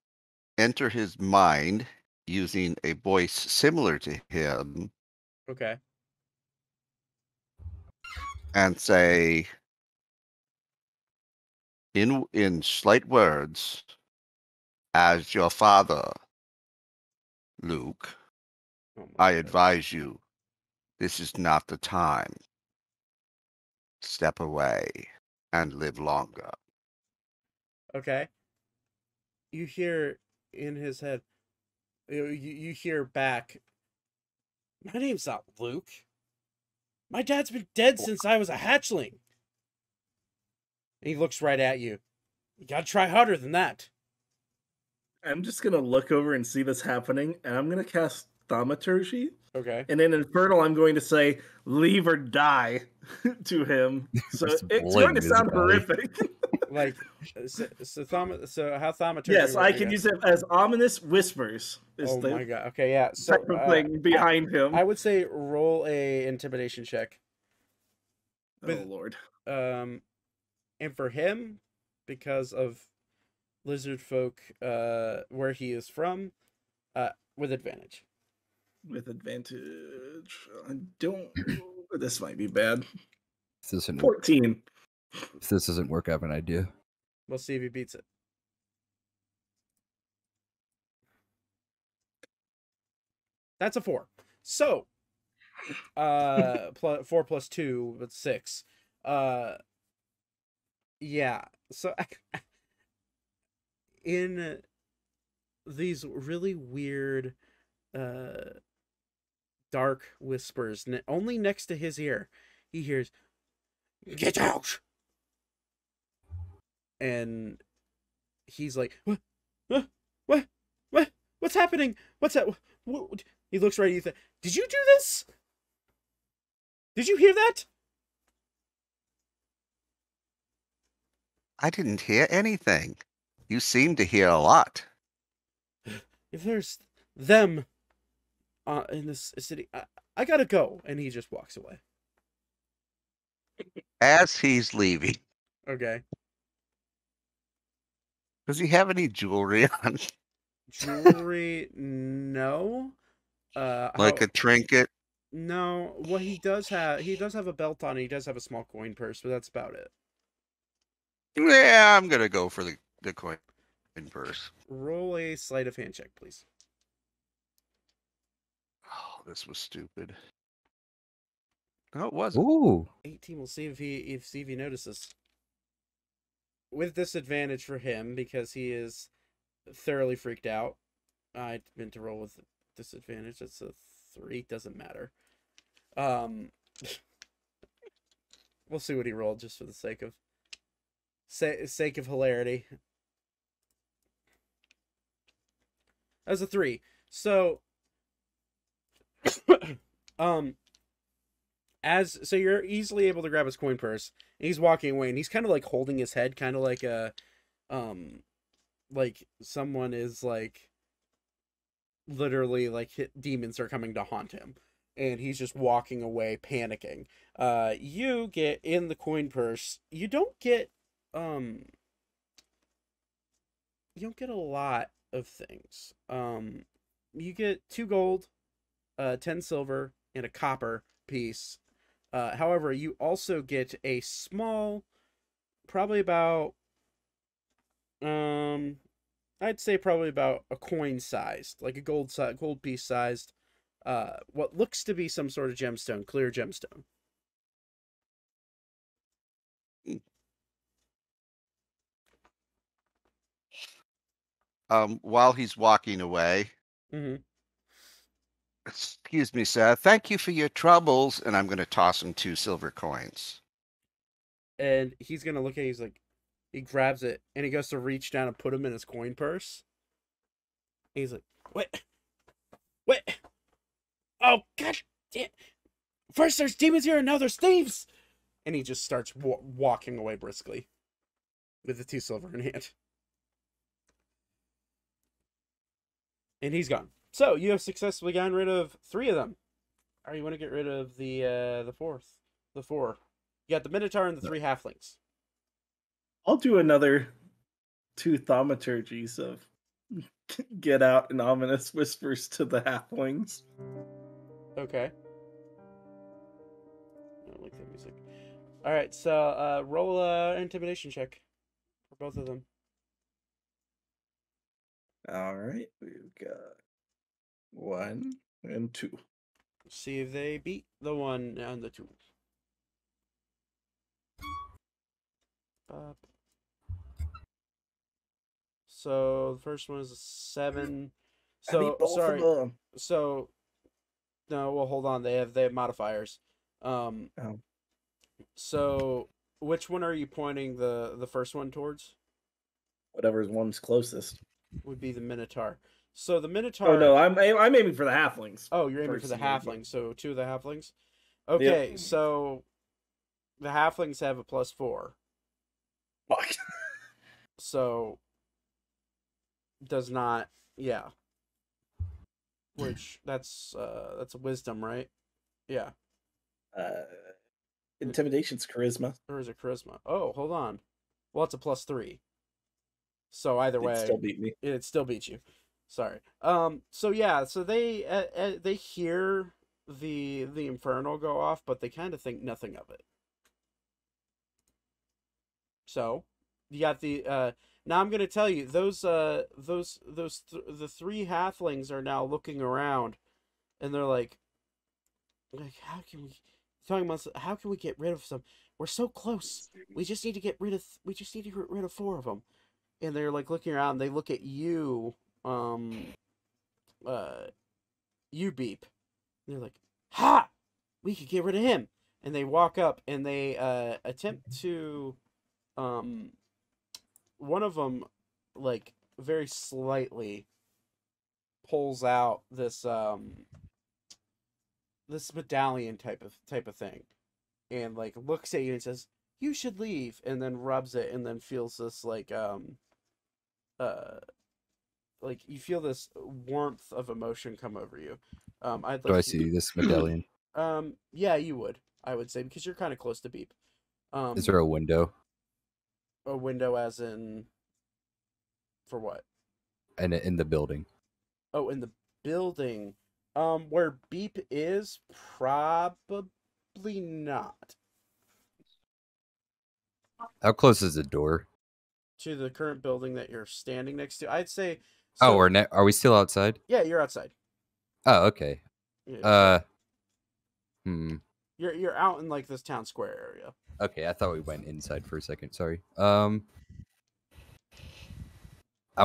enter his mind using a voice similar to him Okay. and say, in slight words, "As your father, Luke, Oh my I God. advise you, this is not the time. Step away and live longer." Okay. You hear in his head. You hear back. My name's not Luke. My dad's been dead since I was a hatchling. And he looks right at you. You gotta try harder than that. I'm just gonna look over and see this happening, and I'm gonna cast Thaumaturgy. Okay. And in Infernal, I'm going to say, "Leave or die," to him. So Just it's bling going to his sound body. horrific. Like, so how thaumaturgy? Yes, I works, can guess? use it as ominous whispers. Is Oh the my God. Okay, yeah. So type of thing behind him. I would say roll a intimidation check. Oh with- Lord. And for him, because of lizard folk, where he is from, with advantage. With advantage. I don't. This might be bad. If this doesn't, 14. if this doesn't work, I have an idea. We'll see if he beats it. That's a 4. So, 4 + 2, but 6. Yeah. So, in these really weird, dark whispers, only next to his ear, he hears, "Get out!" And he's like, "What? What's happening? What's that?" He looks right at you. Did you do this? Did you hear that? I didn't hear anything. You seem to hear a lot. If there's them in this city, I gotta go. And he just walks away. As he's leaving, Okay. does he have any jewelry on? Jewelry? No. Like a trinket? No, what he does have a belt on. And he does have a small coin purse, but that's about it. Yeah, I'm gonna go for the coin purse. Roll a sleight of hand check, please. Oh, this was stupid. No, it wasn't. Ooh. 18. We'll see if he notices. With disadvantage for him because he is thoroughly freaked out. I meant to roll with disadvantage. That's a 3. Doesn't matter. We'll see what he rolled just for the sake of hilarity. That's a 3. So, so you're easily able to grab his coin purse. And he's walking away, and he's kind of like holding his head, kind of like like someone is like literally like demons are coming to haunt him, and he's just walking away, panicking. You get in the coin purse. You don't get a lot of things. You get 2 gold, 10 silver, and a copper piece. However, you also get a small, probably about, I'd say probably about a coin sized, like a gold piece sized, what looks to be some sort of gemstone, clear gemstone. While he's walking away, excuse me, sir. Thank you for your troubles, and I'm going to toss him 2 silver coins. And he's gonna look at it, he's like, he grabs it, and he goes to reach down and put him in his coin purse. And he's like, What? Oh, god damn. First there's demons here, and now there's thieves! And he just starts walking away briskly with the 2 silver in hand. And he's gone. So, you have successfully gotten rid of 3 of them. Or you want to get rid of the 4th? The 4. You got the Minotaur and the 3 halflings. I'll do another 2 thaumaturgies of get out and ominous whispers to the halflings. Okay. I don't like that music. Alright, so roll an intimidation check for both of them. Alright, we've got 1 and 2. See if they beat the 1 and the 2. So the first one is a 7. So sorry. So no, well hold on. They have modifiers. So which one are you pointing the first one towards? Whatever's one's closest would be the Minotaur. So the Minotaur. Oh no, I'm aiming for the halflings. Oh, you're aiming for the halflings. So 2 of the halflings. Okay, yep. So the halflings have a +4. Fuck. So does not, yeah. Which that's a wisdom, right? Yeah. Intimidation's charisma. Or is it charisma? Oh, hold on. Well, it's a +3. So either way, it still beat me. It still beats you. Sorry. So yeah. So they hear the infernal go off, but they kind of think nothing of it. So you got the now I'm gonna tell you the 3 halflings are now looking around, and they're like how can we get rid of some? We're so close. We just need to get rid of 4 of them. And they're like looking around. They look at you, you Beep. And they're like, "Ha! We could get rid of him." And they walk up and they attempt to, one of them, like very slightly, pulls out this this medallion type of thing, and like looks at you and says, "You should leave," and then rubs it, and then feels this like you feel this warmth of emotion come over you. Do I see this medallion? Yeah, you would. I would say, because you're kind of close to Beep. Is there a window? A window, as in, for what? And in the building. Oh, in the building. Where Beep is, probably not. How close is the door? To the current building that you're standing next to, I'd say. Oh, So, are we still outside? yeah, you're outside. Oh, okay. Yeah, Hmm. you're out in like this town square area. Okay, I thought we went inside for a second. Sorry. I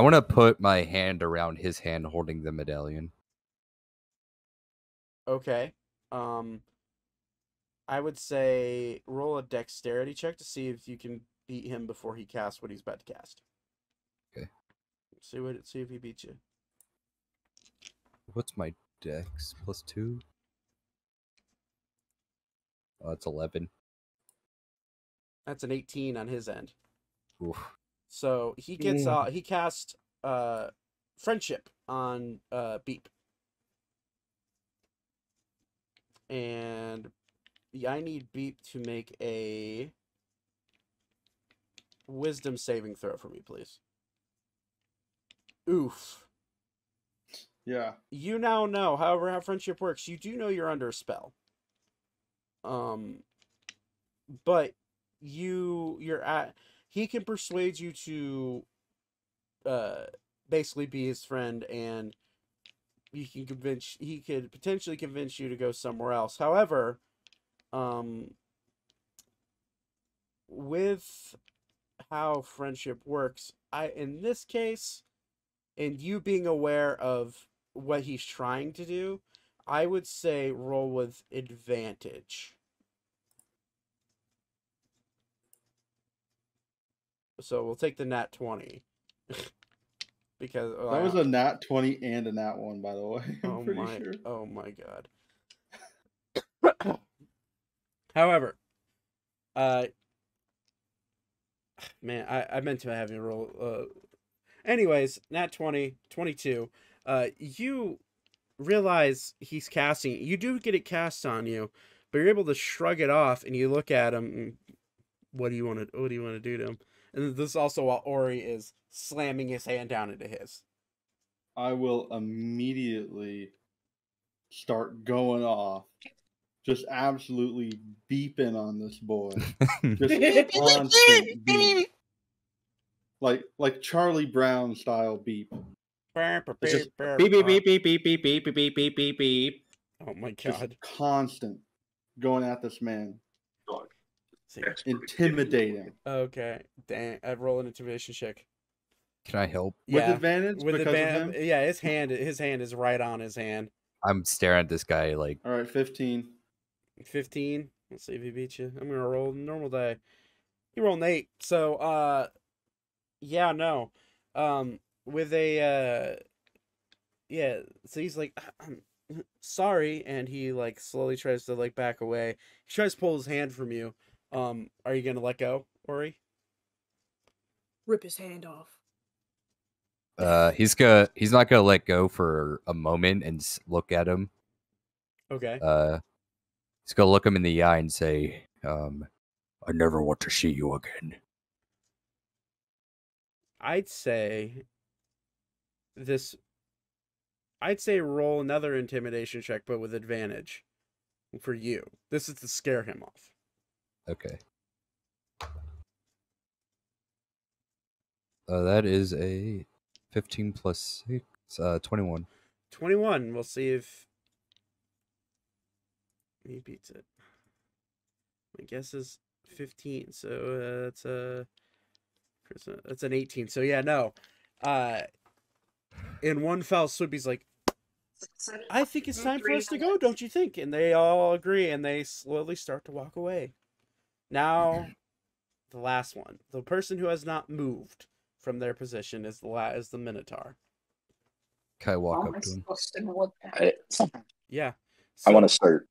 want to put my hand around his hand holding the medallion. Okay. I would say roll a dexterity check to see if you can beat him before he casts what he's about to cast. Okay. See if he beats you. What's my dex? +2? Oh, it's 11. That's an 18 on his end. Oof. So he gets he casts friendship on Beep. And I need Beep to make a wisdom saving throw for me, please. Oof. Yeah. You now know, however, how friendship works. You do know you're under a spell. But he can persuade you to basically be his friend, and he could potentially convince you to go somewhere else. However, with how friendship works, in this case, and you being aware of what he's trying to do, I would say roll with advantage. So we'll take the nat 20. Because that was a nat 20 and a nat 1, by the way. I'm pretty sure. Oh my god. However, man, I meant to have you roll. Anyways, nat 20, 22. You realize he's casting. You do get it cast on you, but you're able to shrug it off, and you look at him. And, what do you want to do to him? And this is also while Ori is slamming his hand down into his. I will immediately start going off. Just absolutely beeping on this boy. Just constant beep. Like Charlie Brown style beep. It's just beep, beep, beep, beep, beep, beep, beep, beep, beep, beep, beep, beep. Oh my god. Just constant going at this man. Intimidating. Okay. Dang. I'd roll an intimidation check. Can I help? With advantage? With because advantage. of him? Yeah, his hand is right on his hand. I'm staring at this guy like. All right, 15. 15. Let's see if he beats you. I'm gonna roll normal die. You roll an 8. So yeah, no. With a yeah, so he's like, sorry, and he like slowly tries to like back away. He tries to pull his hand from you. Are you gonna let go, Ori? Rip his hand off. He's not gonna let go for a moment and look at him. Okay. He's gonna look him in the eye and say, I never want to see you again. I'd say roll another intimidation check, but with advantage for you. This is to scare him off. Okay. That is a 15 plus 6, 21. 21. We'll see if he beats it. My guess is 15. So that's an 18. So yeah, no. In one fell swoop, he's like, I think it's time for us to go, don't you think? And they all agree, and they slowly start to walk away. Now, the last one. The person who has not moved from their position is the Minotaur. Can I walk up to him? Yeah. I want to start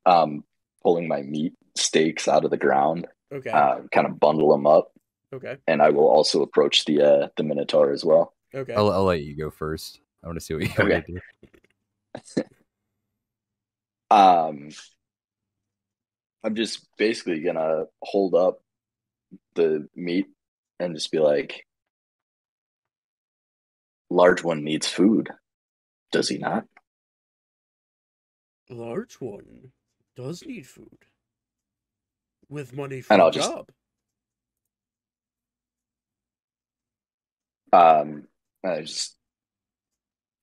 pulling my meat steaks out of the ground. Okay. Kind of bundle them up. Okay. And I will also approach the Minotaur as well. Okay. I'll let you go first. I want to see what you want to do. I'm just basically gonna hold up the meat and just be like, large one needs food, does he not? large one does need food. With money And for I'll a just- job. Just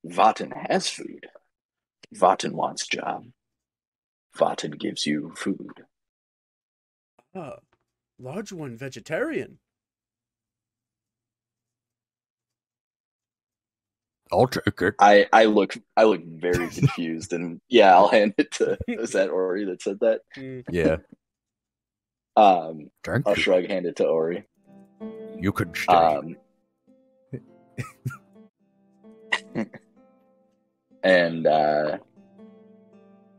Vaten has food. Vaten wants job. Vaten gives you food. Large one vegetarian. I'll take it. I look very confused, and yeah, I'll hand it to. Is that Ori that said that? Yeah. Thank I'll you. shrug, hand it to Ori. You can stay. And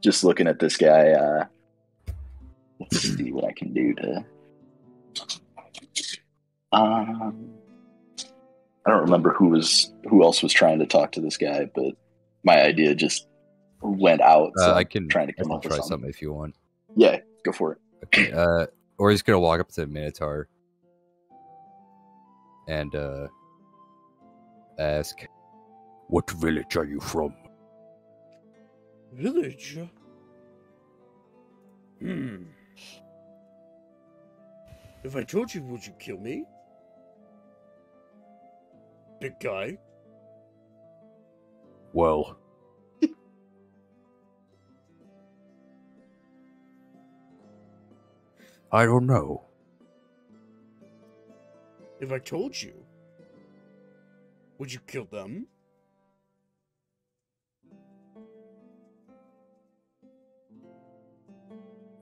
just looking at this guy, let's see what I can do to. I don't remember who else was trying to talk to this guy, but my idea just went out. So I can trying to come up with try something. if you want. Yeah, go for it. Okay. Ori's gonna walk up to the Minotaur and ask, "What village are you from?" Village? If I told you, would you kill me? Big guy? Well, I don't know. If I told you, would you kill them?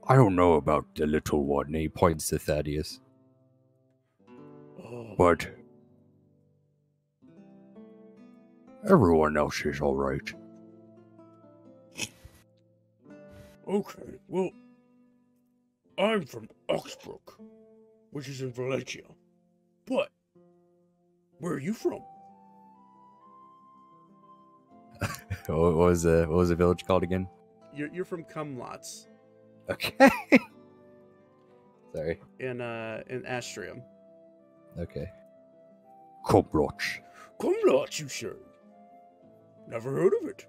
I don't know about the little one. And he points to Thaddeus. Oh, But everyone else is all right. okay. Well, I'm from Oxbrook, which is in Valencia. But where are you from? What was the village called again? You're from Cumlots Okay. Sorry. in Astrium. Okay. Cumlots. Cumlots, you say? Never heard of it.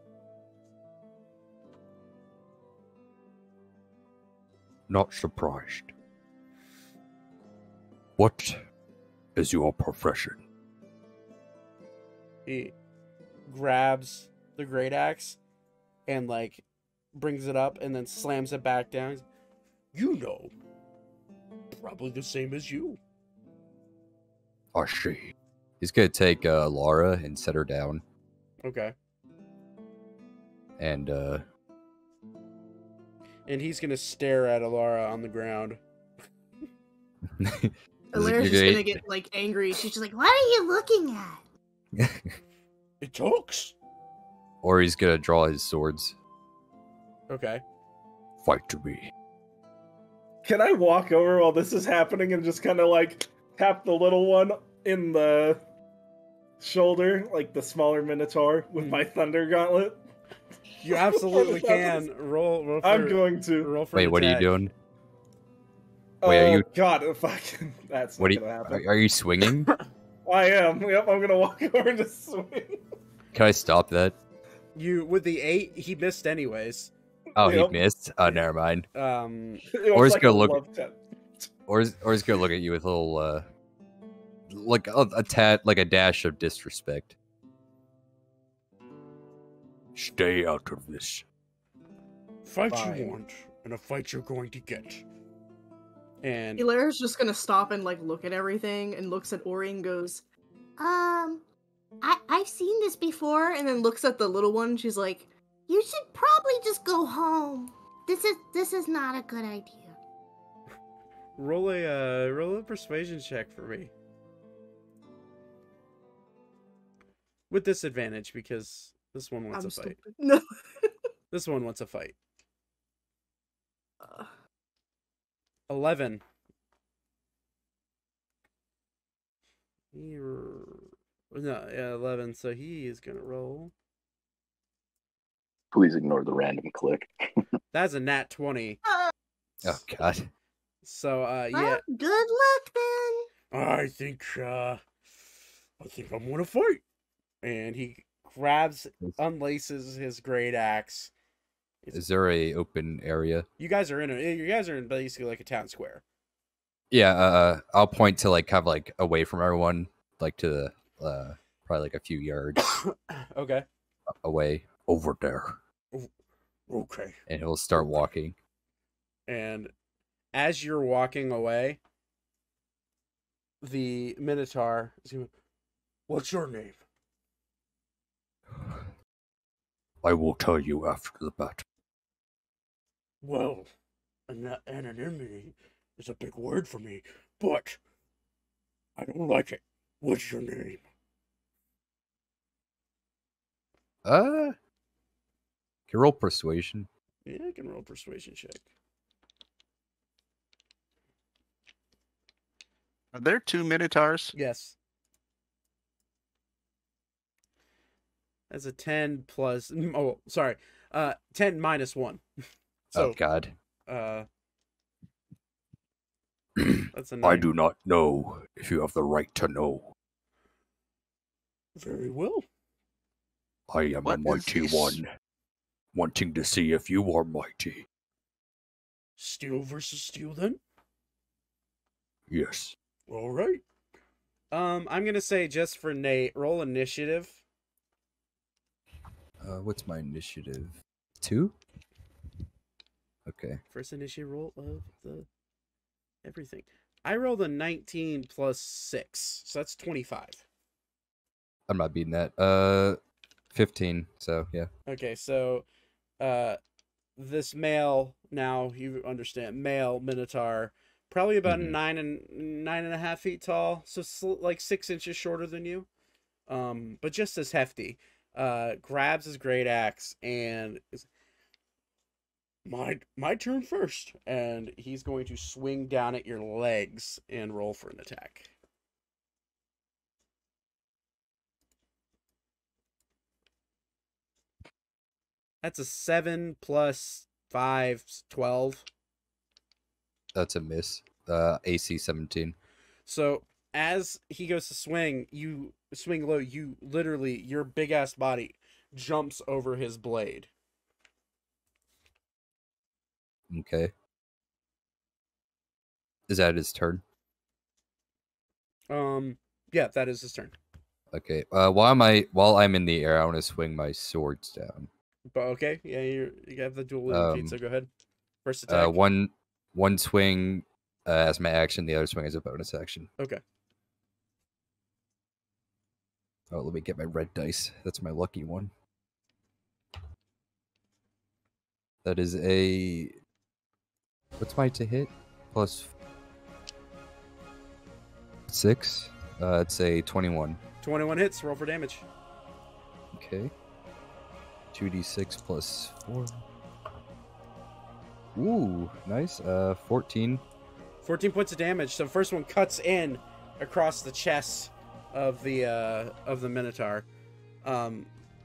Not surprised. What is your profession? He grabs the Great Axe and like brings it up and then slams it back down. You know, probably the same as you. I see. He's gonna take Laura and set her down, Okay. and And he's gonna stare at Alara on the ground. Alara's just gonna get like angry. She's just like, What are you looking at? It talks. Or he's gonna draw his swords. Okay. Fight to me. Can I walk over while this is happening and just kind of like tap the little one in the shoulder, like the smaller Minotaur, with my Thunder Gauntlet? You absolutely can. Roll for, I'm going to. roll for Wait, an what are you attack. doing? Wait, are you? God, if I can, that's What not are gonna you? happen. Are you swinging? I am. Yep, I'm gonna walk over and just swing. Can I stop that? You with the 8, he missed anyways. Oh, Yep. he missed. Oh, never mind. It Or was he's gonna a look- love tap. Or he's gonna look at you with a little, like a tad, like a dash of disrespect. Stay out of this. Fight Fine. you want, and a fight you're going to get. And Alara's just gonna stop and like look at everything and looks at Ori and goes, I've seen this before. and then looks at the little one. She's like, You should probably just go home. This is not a good idea. roll a persuasion check for me. With disadvantage because this one wants I'm a fight. stupid. No. This one wants a fight. 11. No, yeah, 11. So he is gonna roll. Please ignore the random click. That's a nat 20. Oh God. So yeah, Well, good luck then. I think I'm gonna fight. And he grabs, unlaces his great axe, Is there a open area? You guys are in basically like a town square. Yeah, I'll point to like kind of like away from everyone, like to the probably like a few yards Okay. away over there. Okay. And he'll start walking. And as you're walking away, the Minotaur is going, "What's your name?" I will tell you after the battle. Well, anonymity is a big word for me, but I don't like it. What's your name? Can roll persuasion. Yeah, I can roll a persuasion check. Are there 2 Minotaurs? Yes. That's a 10 plus. Oh, sorry. 10 minus 1. Oh God. That's a 9. I do not know if you have the right to know. Very well. I am What a is mighty this? one, wanting to see if you are mighty. Steel versus steel, then. Yes. All right. I'm gonna say just for Nate, roll initiative. What's my initiative? 2? Okay. First initiative roll of the everything. I rolled a 19 plus 6, so that's 25. I'm not beating that. 15. So yeah. Okay, so this male, now you understand, male Minotaur, probably about Mhm. 9.5 feet tall, so like 6 inches shorter than you, but just as hefty. Grabs his great axe and is, my turn first, and he's going to swing down at your legs and roll for an attack. That's a 7 plus 5, 12. That's a miss. AC 17. So as he goes to swing, you swing low. You literally, your big ass body jumps over his blade. Okay. Is that his turn? Yeah, that is his turn. Okay. While I'm in the air, I want to swing my swords down. But okay, yeah, you have the dual wielding feat, so go ahead. First attack. One swing as my action, the other swing as a bonus action. Okay. Oh, let me get my red dice. That's my lucky one. That is a... What's my to hit? Plus 6? It's a 21. 21 hits. Roll for damage. Okay. 2d6 plus 4. Ooh, nice. 14. 14 points of damage. So first one cuts in across the chest of the Minotaur.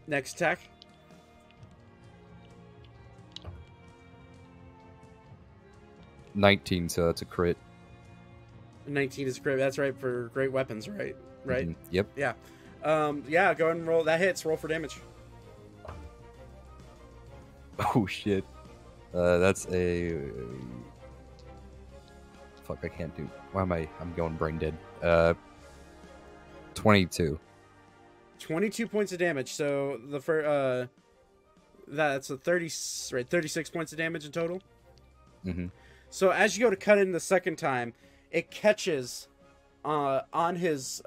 Next attack. 19, so that's a crit. 19 is great. That's right for great weapons, right? Right. Mhm. Yep. Yeah. Yeah. Go ahead and roll. That hits. Roll for damage. Oh shit. That's a... Fuck, I can't do... Why am I'm going brain dead. 22. 22 points of damage. So the first, that's a 36 points of damage in total. Mm-hmm. So as you go to cut in the second time, it catches on his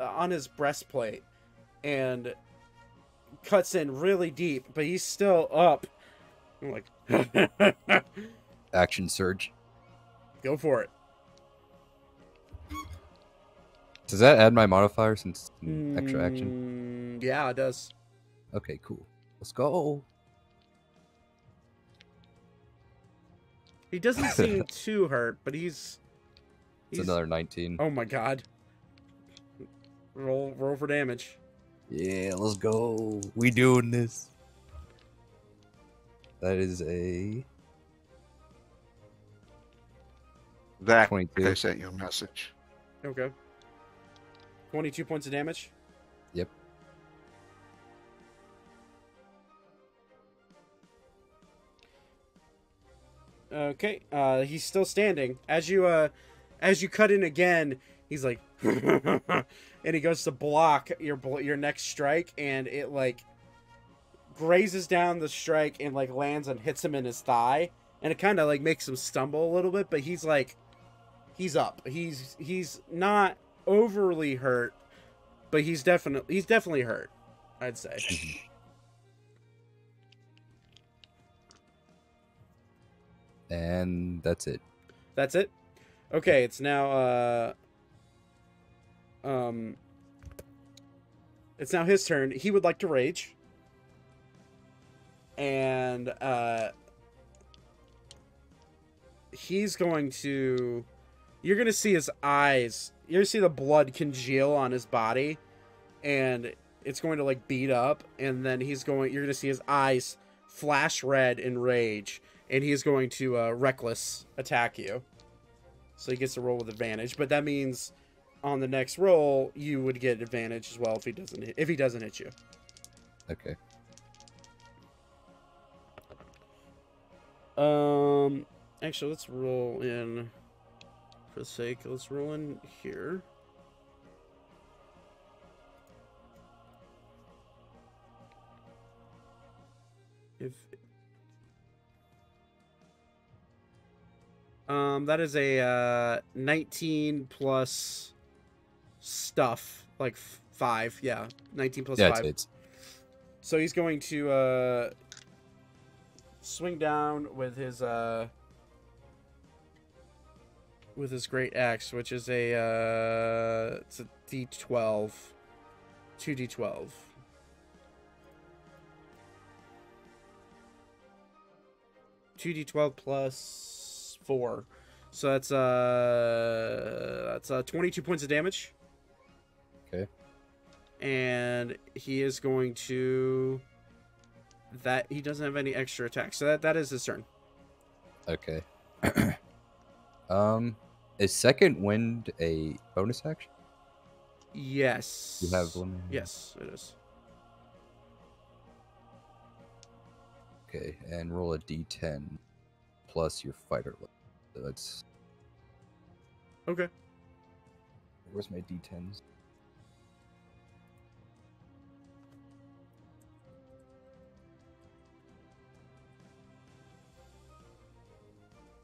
breastplate and cuts in really deep, but he's still up. I'm like, Action surge. go for it. Does that add my modifier since it's an extra action? Yeah, it does. Okay, cool. Let's go. He doesn't seem too hurt, but he's It's another 19. Oh my god. Roll for damage. Yeah, let's go. We doing this. That is a... That 22. I sent you a message. Okay. 22 points of damage. Yep. Okay. He's still standing. As you cut in again, he's like, and he goes to block your next strike, and it like grazes down the strike and like lands and hits him in his thigh, and it kind of like makes him stumble a little bit, but he's like, he's up. He's not overly hurt, but he's definitely hurt, I'd say. And that's it. That's it. Okay, it's now it's now his turn. He would like to rage. And he's going to, you're going to see his eyes, you're going to see the blood congeal on his body, and it's going to like beat up, and then you're going to see his eyes flash red in rage, and he's going to reckless attack you. So he gets to roll with advantage, but that means on the next roll you would get advantage as well if he doesn't hit you. Okay. Actually, let's roll in for the sake. Let's roll in here. That is a 19 plus stuff, like 5. Yeah, 19 plus 5. It's So he's going to swing down with his great axe, which is it's a D12, 2d12. $2d12 plus 4, so that's 22 points of damage. Okay. And he is going to, that he doesn't have any extra attacks, so that is his turn. Okay. Is second wind a bonus action? Yes. You have one? Yes, it is. Okay, and roll a d10 plus your fighter level. So that's... Okay. Where's my d10s?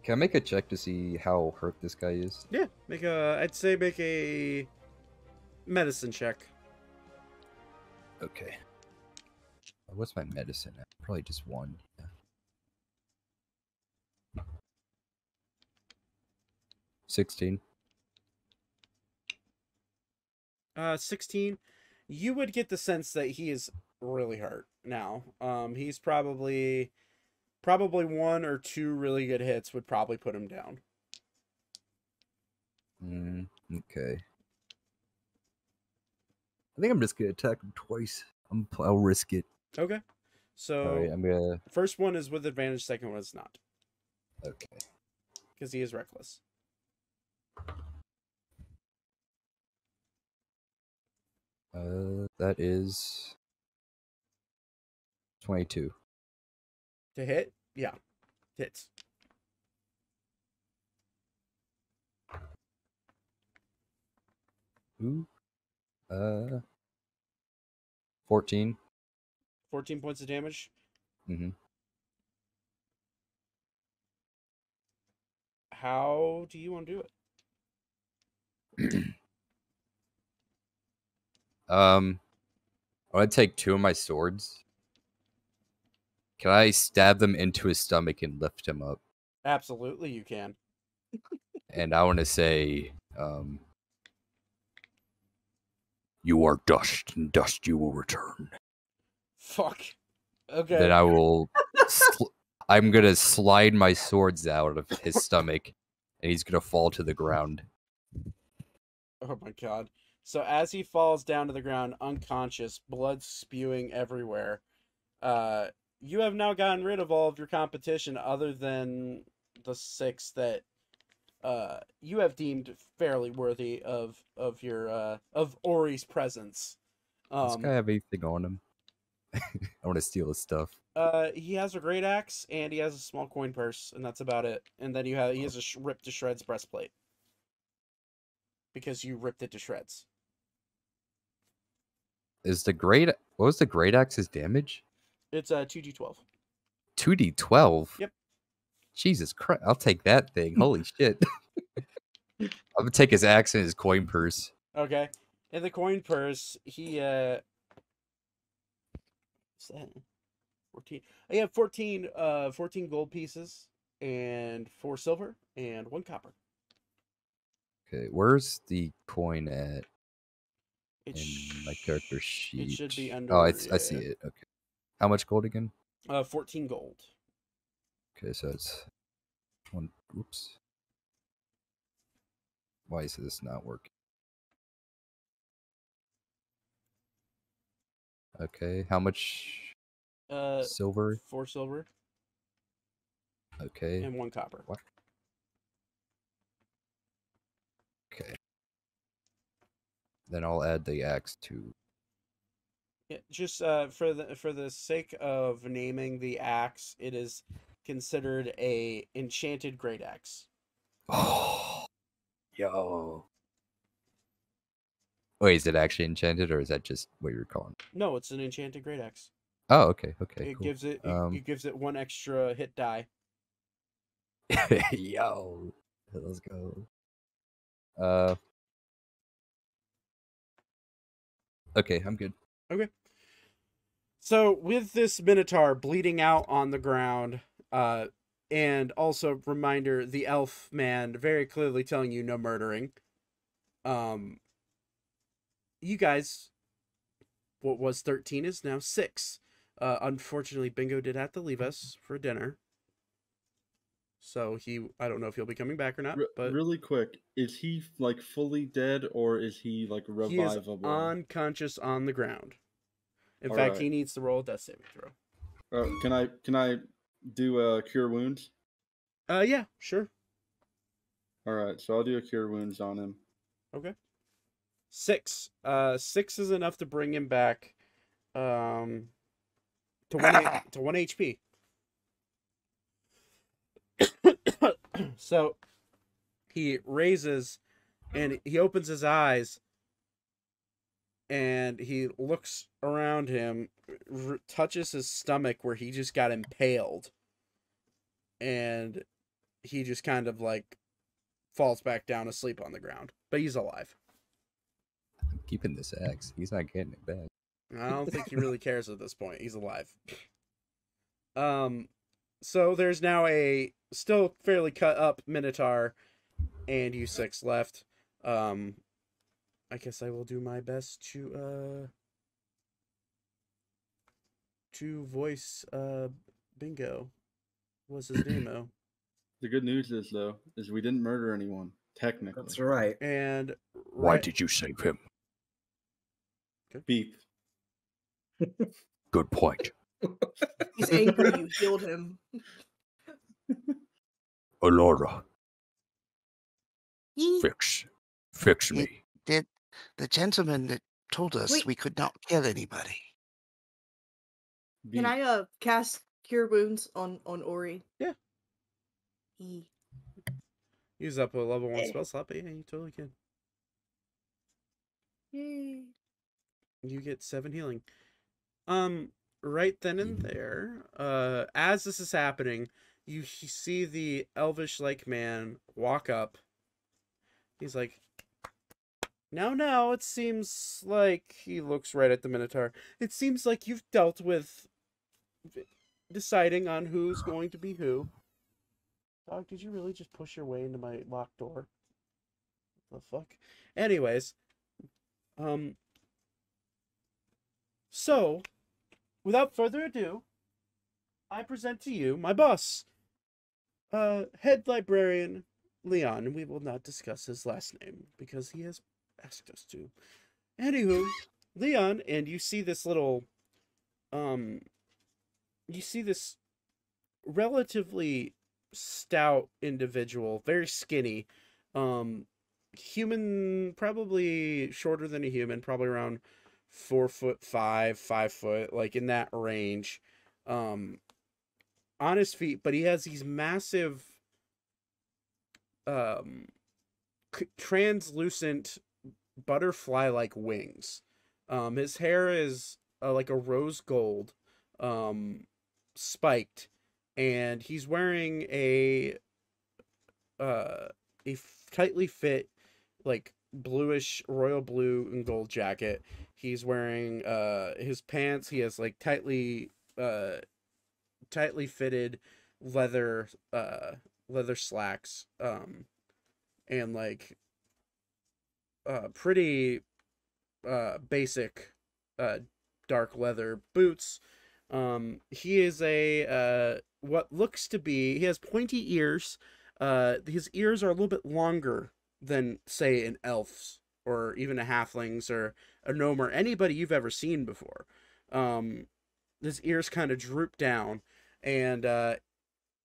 Can I make a check to see how hurt this guy is? Yeah, I'd say make a medicine check. Okay. What's my medicine at? Probably just 1. Yeah. 16. 16. You would get the sense that he is really hurt now. He's probably 1 or 2 really good hits would probably put him down. Okay. I think I'm just gonna attack him twice. I'll risk it. Okay. So All right, I'm gonna. First one is with advantage. Second one is not. Okay. Because he is reckless. That is 22. To hit? Yeah. Hits. Ooh. 14. 14 points of damage. Mm-hmm. How do you want to do it? I want to take 2 of my swords. Can I stab them into his stomach and lift him up? Absolutely, you can. And I want to say, you are dust, and dust you will return. Fuck. Okay. Then I will... I'm going to slide my swords out of his stomach, and he's going to fall to the ground. Oh my god. So as he falls down to the ground, unconscious, blood spewing everywhere, you have now gotten rid of all of your competition other than the 6 that you have deemed fairly worthy of your of Ori's presence. Does this guy have anything on him? I want to steal his stuff. He has a great axe and he has a small coin purse, and that's about it. And then he has a ripped to shreds breastplate because you ripped it to shreds. What was the great axe's damage? It's 2d12. 2d12. Yep. Jesus Christ! I'll take that thing. Holy shit! I'm gonna take his axe and his coin purse. Okay. In the coin purse, he what's that? 14. I have 14 gold pieces and 4 silver and 1 copper. Okay, where's the coin at It in my character sheet? It should be under. Oh, I see it. Okay. How much gold again? 14 gold. Okay, so it's one. Oops. Why is this not working? Okay, how much silver? 4 silver Okay. and 1 copper. What? Okay. Then I'll add the axe to. Yeah, just for the sake of naming the axe, it is considered a Enchanted Great Axe. Oh, yo. Wait, is it actually enchanted, or is that just what you're calling? No, it's an Enchanted Great Axe. Oh, okay, okay. It Cool. gives it 1 extra hit die. Yo, let's go. Okay, I'm good. Okay. So with this Minotaur bleeding out on the ground, and also reminder, the elf man very clearly telling you no murdering. You guys, what was 13 is now 6. Unfortunately, Bingo did have to leave us for dinner. So I don't know if he'll be coming back or not. But really quick, is he like fully dead or is he like revivable? he is unconscious on the ground. In All fact, right. he needs to roll a death saving throw. Can I do cure wounds? Yeah, sure. All right, so I'll do a cure wounds on him. Okay. 6. 6 is enough to bring him back to 1 HP. So he raises and he opens his eyes and he looks around him, touches his stomach where he just got impaled, and he just kind of like falls back down asleep on the ground, but he's alive. I'm keeping this axe. He's not getting it back. I don't think he really cares at this point. He's alive. So there's now a still fairly cut up Minotaur and you 6 left. I guess I will do my best to voice Bingo. What's his name though? The good news is though, is we didn't murder anyone, technically. That's right. And Why did you save him? Beep. Good point. He's angry you healed him. Alora, Ye- fix me. Did the gentleman that told us Wait. we could not kill anybody? Beep. Can I cast Cure Wounds on Ori? Yeah. Ye- Use up a level 1 spell slot, but yeah, you totally can. Yay. You get 7 healing. Right then and there, as this is happening, you see the elvish-like man walk up. He's like, now, it seems like, he looks right at the Minotaur. It seems like you've dealt with deciding on who's going to be who. Dog, did you really just push your way into my locked door? What the fuck? Anyways, so, without further ado, I present to you my boss, head librarian Leon. We will not discuss his last name because he has asked us to. Anywho, Leon, and you see this little, you see this relatively stout individual, very skinny, human, probably shorter than a human, probably around 4'5", 5 foot, like in that range, on his feet. But he has these massive, translucent butterfly-like wings. His hair is like a rose gold, spiked, and he's wearing a tightly fit, like bluish royal blue and gold jacket. He's wearing his pants. He has like tightly fitted leather slacks, and like pretty basic dark leather boots. He is a what looks to be, he has pointy ears. His ears are a little bit longer than, say, an elf's or even a halfling's or a gnome or anybody you've ever seen before. His ears kind of droop down, and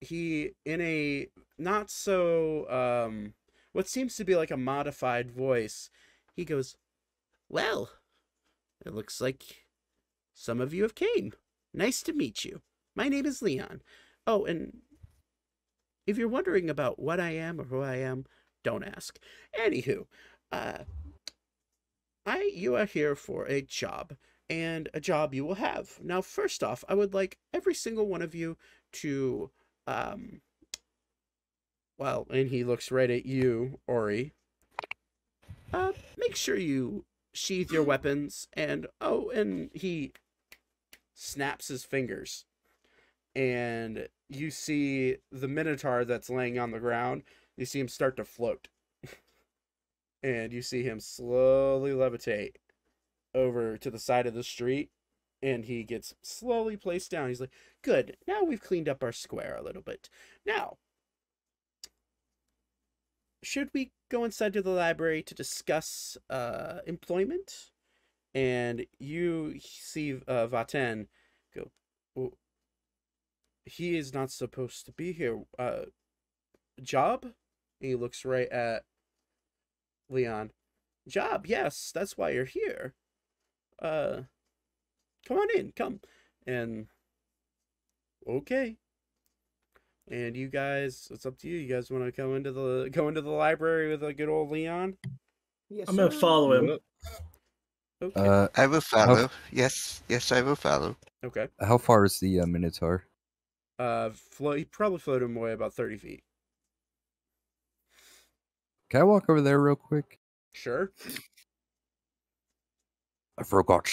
he, in a not so what seems to be like a modified voice, he goes, "Well, it looks like some of you have came. Nice to meet you. My name is Leon. Oh, and if you're wondering about what I am or who I am, don't ask. Anywho, you are here for a job, and a job you will have. Now, first off, I would like every single one of you to, well, and he looks right at you, Ori. Make sure you sheathe your weapons, and, oh, and he snaps his fingers, and you see the Minotaur that's laying on the ground. You see him start to float, and you see him slowly levitate over to the side of the street, and he gets slowly placed down. He's like, good, now we've cleaned up our square a little bit. Now, should we go inside to the library to discuss employment? And you see Vaten go, well, he is not supposed to be here. Job? And he looks right at Leon. Job, yes, that's why you're here. Come on in, come. And okay. And you guys, it's up to you. You guys want to go into the library with a good old Leon? Yes, I'm gonna follow him. Okay. I will follow. Yes, I will follow. Okay. How far is the Minotaur? He probably floated him away about 30 feet. Can I walk over there real quick? Sure. I forgot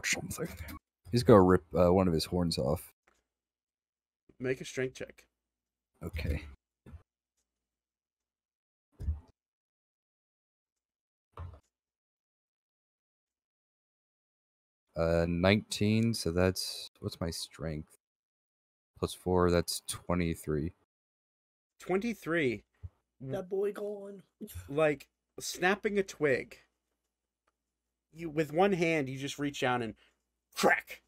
something. He's gonna rip one of his horns off. Make a strength check. Okay. Uh, 19, so that's, what's my strength? +4, that's 23. 23. That boy gone. Like snapping a twig. You, with one hand, you just reach down and crack,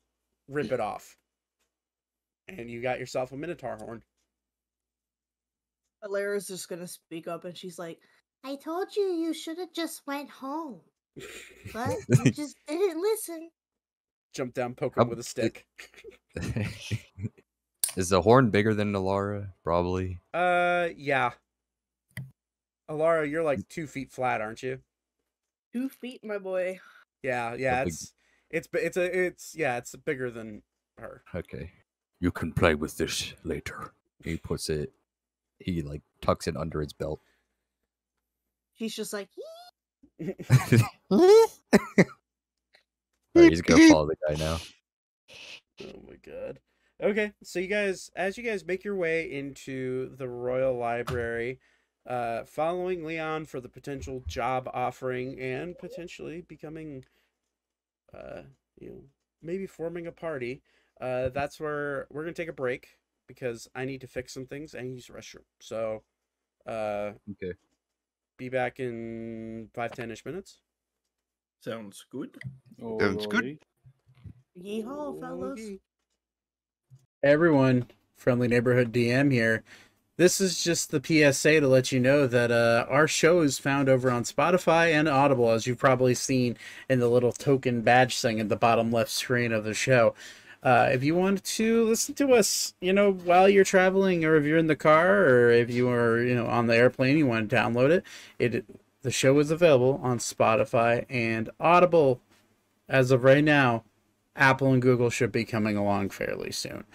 rip it off. And you got yourself a Minotaur horn. Alara's just gonna speak up, and she's like, I told you you should have just went home, but you just didn't listen. Jump down, poke him with a stick. Is the horn bigger than Alara? Probably. Yeah. Alara, you're like 2 feet flat, aren't you? 2 feet, my boy. Yeah, it's bigger than her. Okay. You can play with this later. He puts it, he like tucks it under his belt. She's just like, Alright, he's gonna follow the guy now. Oh my god. Okay, so as you guys make your way into the Royal Library, following Leon for the potential job offering and potentially becoming, maybe forming a party, that's where we're gonna take a break because I need to fix some things. I need to use the restroom. So, Okay. be back in 5-10-ish minutes. Sounds good. Sounds good. yeehaw, fellas. Okay. Hey everyone, Friendly Neighborhood DM here. This is just the PSA to let you know that our show is found over on Spotify and Audible, as you've probably seen in the little token badge thing at the bottom left screen of the show. If you want to listen to us, while you're traveling, or if you're in the car, or if you are, on the airplane, you want to download it. The show is available on Spotify and Audible. As of right now, Apple and Google should be coming along fairly soon.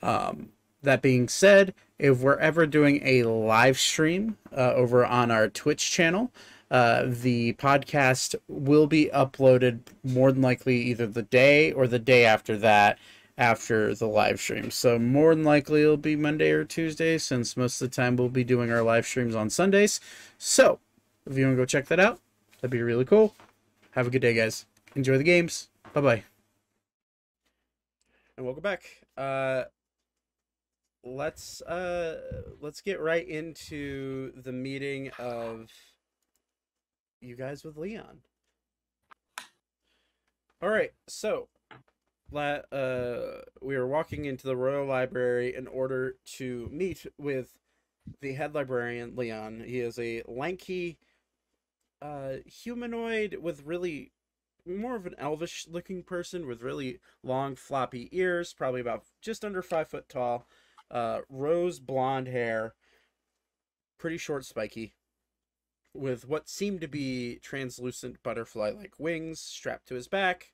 That being said, if we're ever doing a live stream over on our Twitch channel, the podcast will be uploaded more than likely either the day or the day after that, after the live stream. So more than likely it'll be Monday or Tuesday, since most of the time we'll be doing our live streams on Sundays. So if you want to go check that out, that'd be really cool. Have a good day, guys. Enjoy the games. Bye-bye. And welcome back. Let's get right into the meeting of you guys with Leon. All right, so we are walking into the Royal Library in order to meet with the head librarian, Leon. He is a lanky humanoid with really more of an elvish looking person with really long floppy ears, probably about just under 5 foot tall. Rose blonde hair, pretty short, spiky, with what seemed to be translucent butterfly-like wings strapped to his back.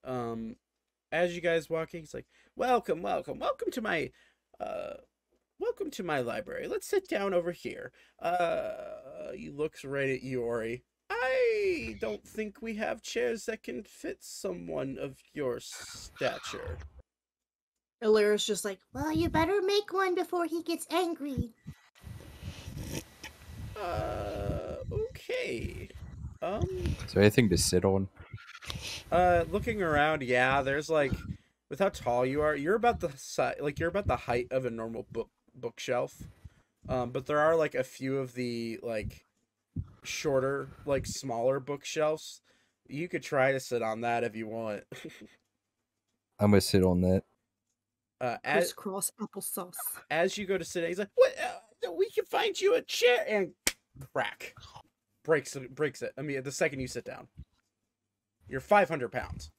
As you guys walking, he's like, welcome to my library. Let's sit down over here. He looks right at you, Ori. I don't think we have chairs that can fit someone of your stature. Illyra's just like, Well, you better make one before he gets angry. Okay. Is there anything to sit on? Looking around, yeah, there's with how tall you are, you're about the size, you're about the height of a normal bookshelf. But there are a few of the shorter, smaller bookshelves. You could try to sit on that if you want. I'm gonna sit on that. crisscross applesauce. As you go to sit, he's like, "What? We can find you a chair," and crack, breaks it. I mean, the second you sit down, you're 500 pounds.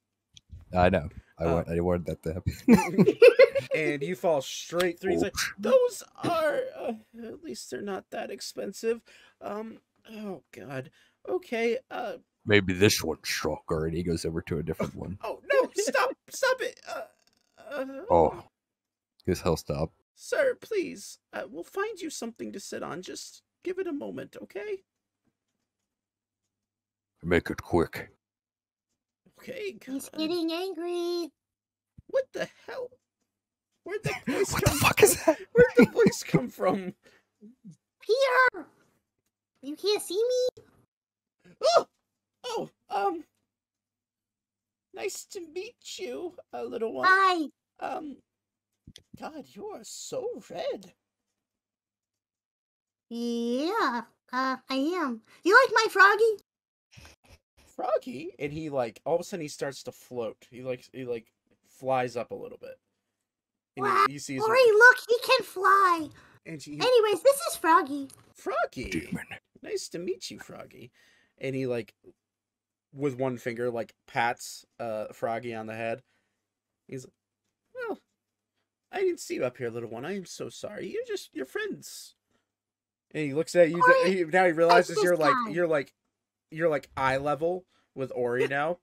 I know. I wanted that to happen. And you fall straight through. He's like, "Those are at least they're not that expensive." Oh God. Okay. Maybe this one's stronger, and he goes over to a different one. Oh no! Stop it! Oh, guess he'll stop. Sir, please. We'll find you something to sit on. Just give it a moment, okay? Make it quick. Okay. God. He's getting angry. What the hell? Where'd the voice What come? the fuck is that? Where'd the voice come from? Here! You can't see me? Oh, nice to meet you, little one. Hi. God, you are so red. Yeah, I am. You like my froggy? Froggy? And he all of a sudden he starts to float. He flies up a little bit. And Wow. you see Ori, look, he can fly. And Anyways, this is Froggy. Froggy. Demon. Nice to meet you, Froggy. And he with one finger pats Froggy on the head. He's like, well, I didn't see you up here, little one. I am so sorry. You're friends. And he looks at you. Ori, now he realizes you're guy. you're eye level with Ori now.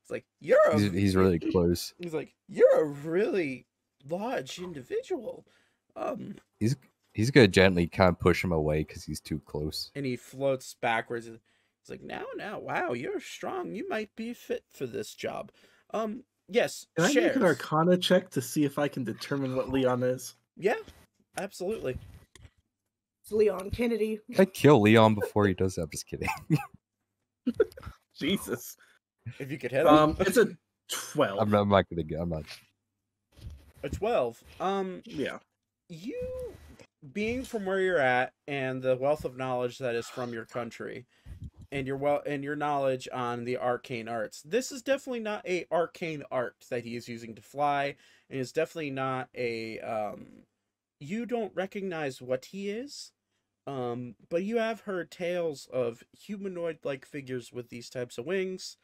It's like He's really close. He's like, you're a really large individual. He's gonna gently kind of push him away because he's too close. And he floats backwards. He's like, now, wow, you're strong. You might be fit for this job. Yes, Can I shares. make an Arcana check to see if I can determine what Leon is? Yeah, absolutely. It's Leon Kennedy. I'd kill Leon before he does that. I'm just kidding. Jesus. If you could hit him. It's a 12. I'm not gonna get. I'm not. A 12. Yeah. You, being from where you're at, and the wealth of knowledge that is from your country, and your knowledge on the arcane arts, this is definitely not a arcane art that he is using to fly, and it's definitely not a you don't recognize what he is, but you have heard tales of humanoid-like figures with these types of wings,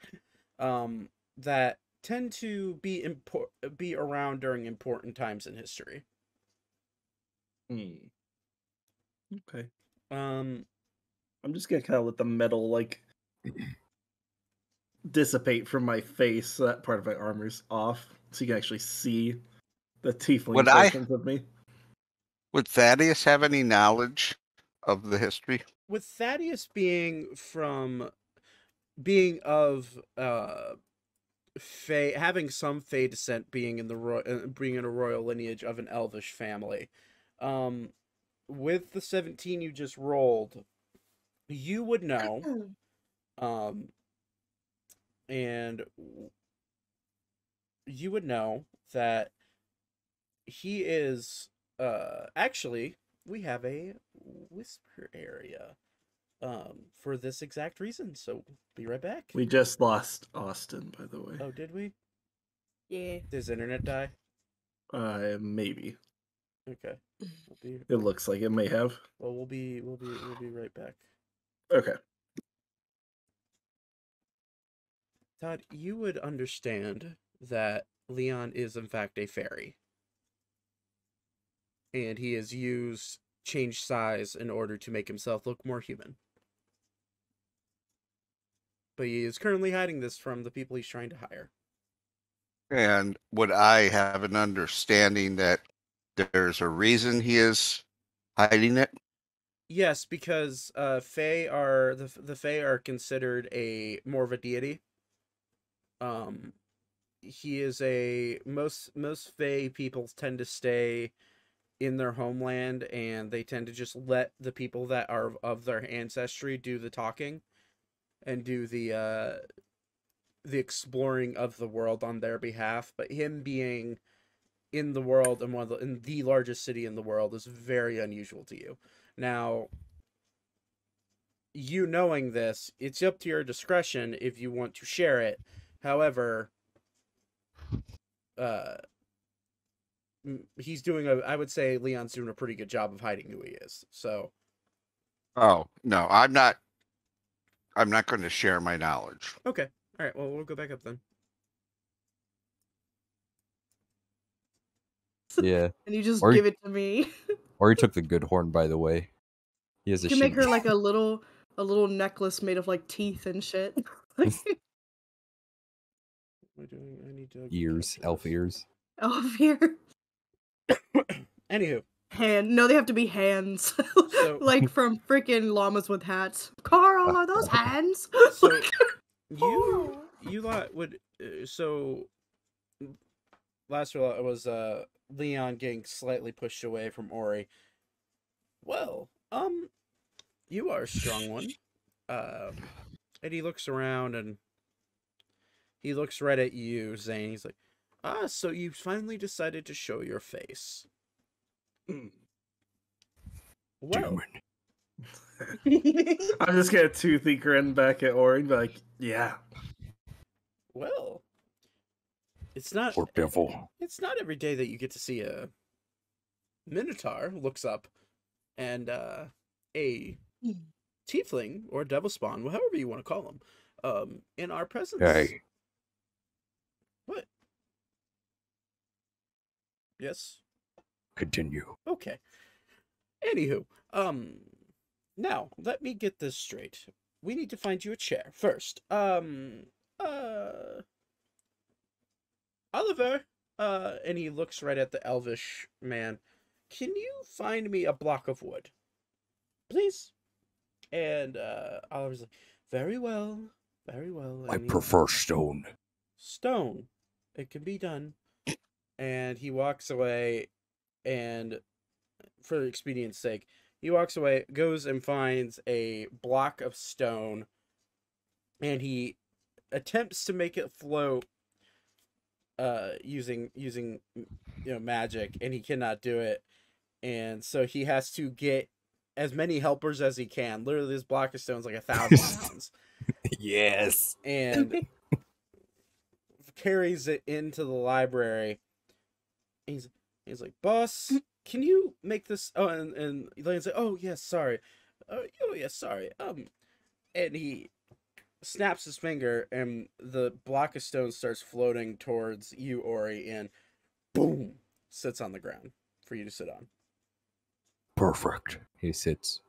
that tend to be around during important times in history. Okay. Um, I'm just gonna kind of let the metal like dissipate from my face, so that part of my armor's off, so you can actually see the tiefling portions of me. Would Thaddeus have any knowledge of the history? with Thaddeus being of Fey, having some Fey descent, being in a royal lineage of an elvish family, with the 17 you just rolled, you would know, and you would know that he is, actually, we have a whisper area, for this exact reason, so be right back. We just lost Austin, by the way. Oh, did we? Yeah. Does internet die? Maybe. Okay. It looks like it may have. Well, we'll be right back. Okay. Todd, you would understand that Leon is in fact a fairy. And he has changed size in order to make himself look more human. But he is currently hiding this from the people he's trying to hire. And would I have an understanding that there's a reason he is hiding it? Yes, because Fae are the Fae are considered more of a deity. He is most Fae people tend to stay in their homeland, and they tend to just let the people that are of their ancestry do the talking and do the exploring of the world on their behalf. But him being in the world and in the largest city in the world is very unusual to you. Now, you knowing this, it's up to your discretion if you want to share it. However, he's I would say Leon's doing a pretty good job of hiding who he is. So. Oh, no, I'm not going to share my knowledge. Okay. All right. Well, we'll go back up then. Yeah. And you just Or- give it to me. Or he took the good horn, by the way. He has a You can make her shield. like a little necklace made of like teeth and shit. What am I doing? I need to Ears, capture elf this. ears. Oh, here. Anywho, No, they have to be hands. So- like from freaking llamas with hats. Carl, are those hands? so you lot would so last roll was Leon getting slightly pushed away from Ori. Well, you are a strong one. And he looks around and he looks right at you, Zane. He's like, so you finally decided to show your face. Well, I'm just gonna toothy grin back at Ori and be like, yeah. well, it's not Poor devil. It's not every day that you get to see a Minotaur looks up and a tiefling or devil spawn, however you want to call them, in our presence. Hey. What? Yes. Continue. Okay. Anywho, now let me get this straight. We need to find you a chair first. Oliver, and he looks right at the elvish man. Can you find me a block of wood, please? And Oliver's like, very well, very well. I And he- prefer stone. Stone. It can be done. And he walks away, and for expedience sake, he walks away, goes and finds a block of stone, and he attempts to make it float using magic, and he cannot do it. And so he has to get as many helpers as he can. Literally, this block of stone is like 1,000 pounds. Yes. And carries it into the library. He's like, boss, can you make this? Oh, and Elaine's like, oh yes, sorry. Oh yes, sorry. And he snaps his finger, and the block of stone starts floating towards you, Ori, and boom, sits on the ground for you to sit on. Perfect. He sits.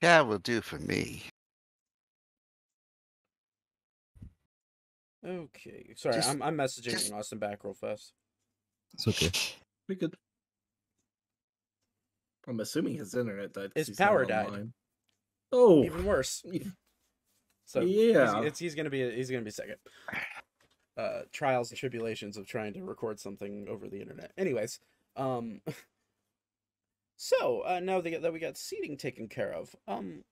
Yeah, will do for me. Okay, sorry, Just- I'm messaging just- Austin back real fast. It's okay. We could. I'm assuming his internet died. 'cause His he's not power died. online. Oh, Even worse. So Yeah. he's gonna be second. Trials and tribulations of trying to record something over the internet. Anyways, so now that we got seating taken care of,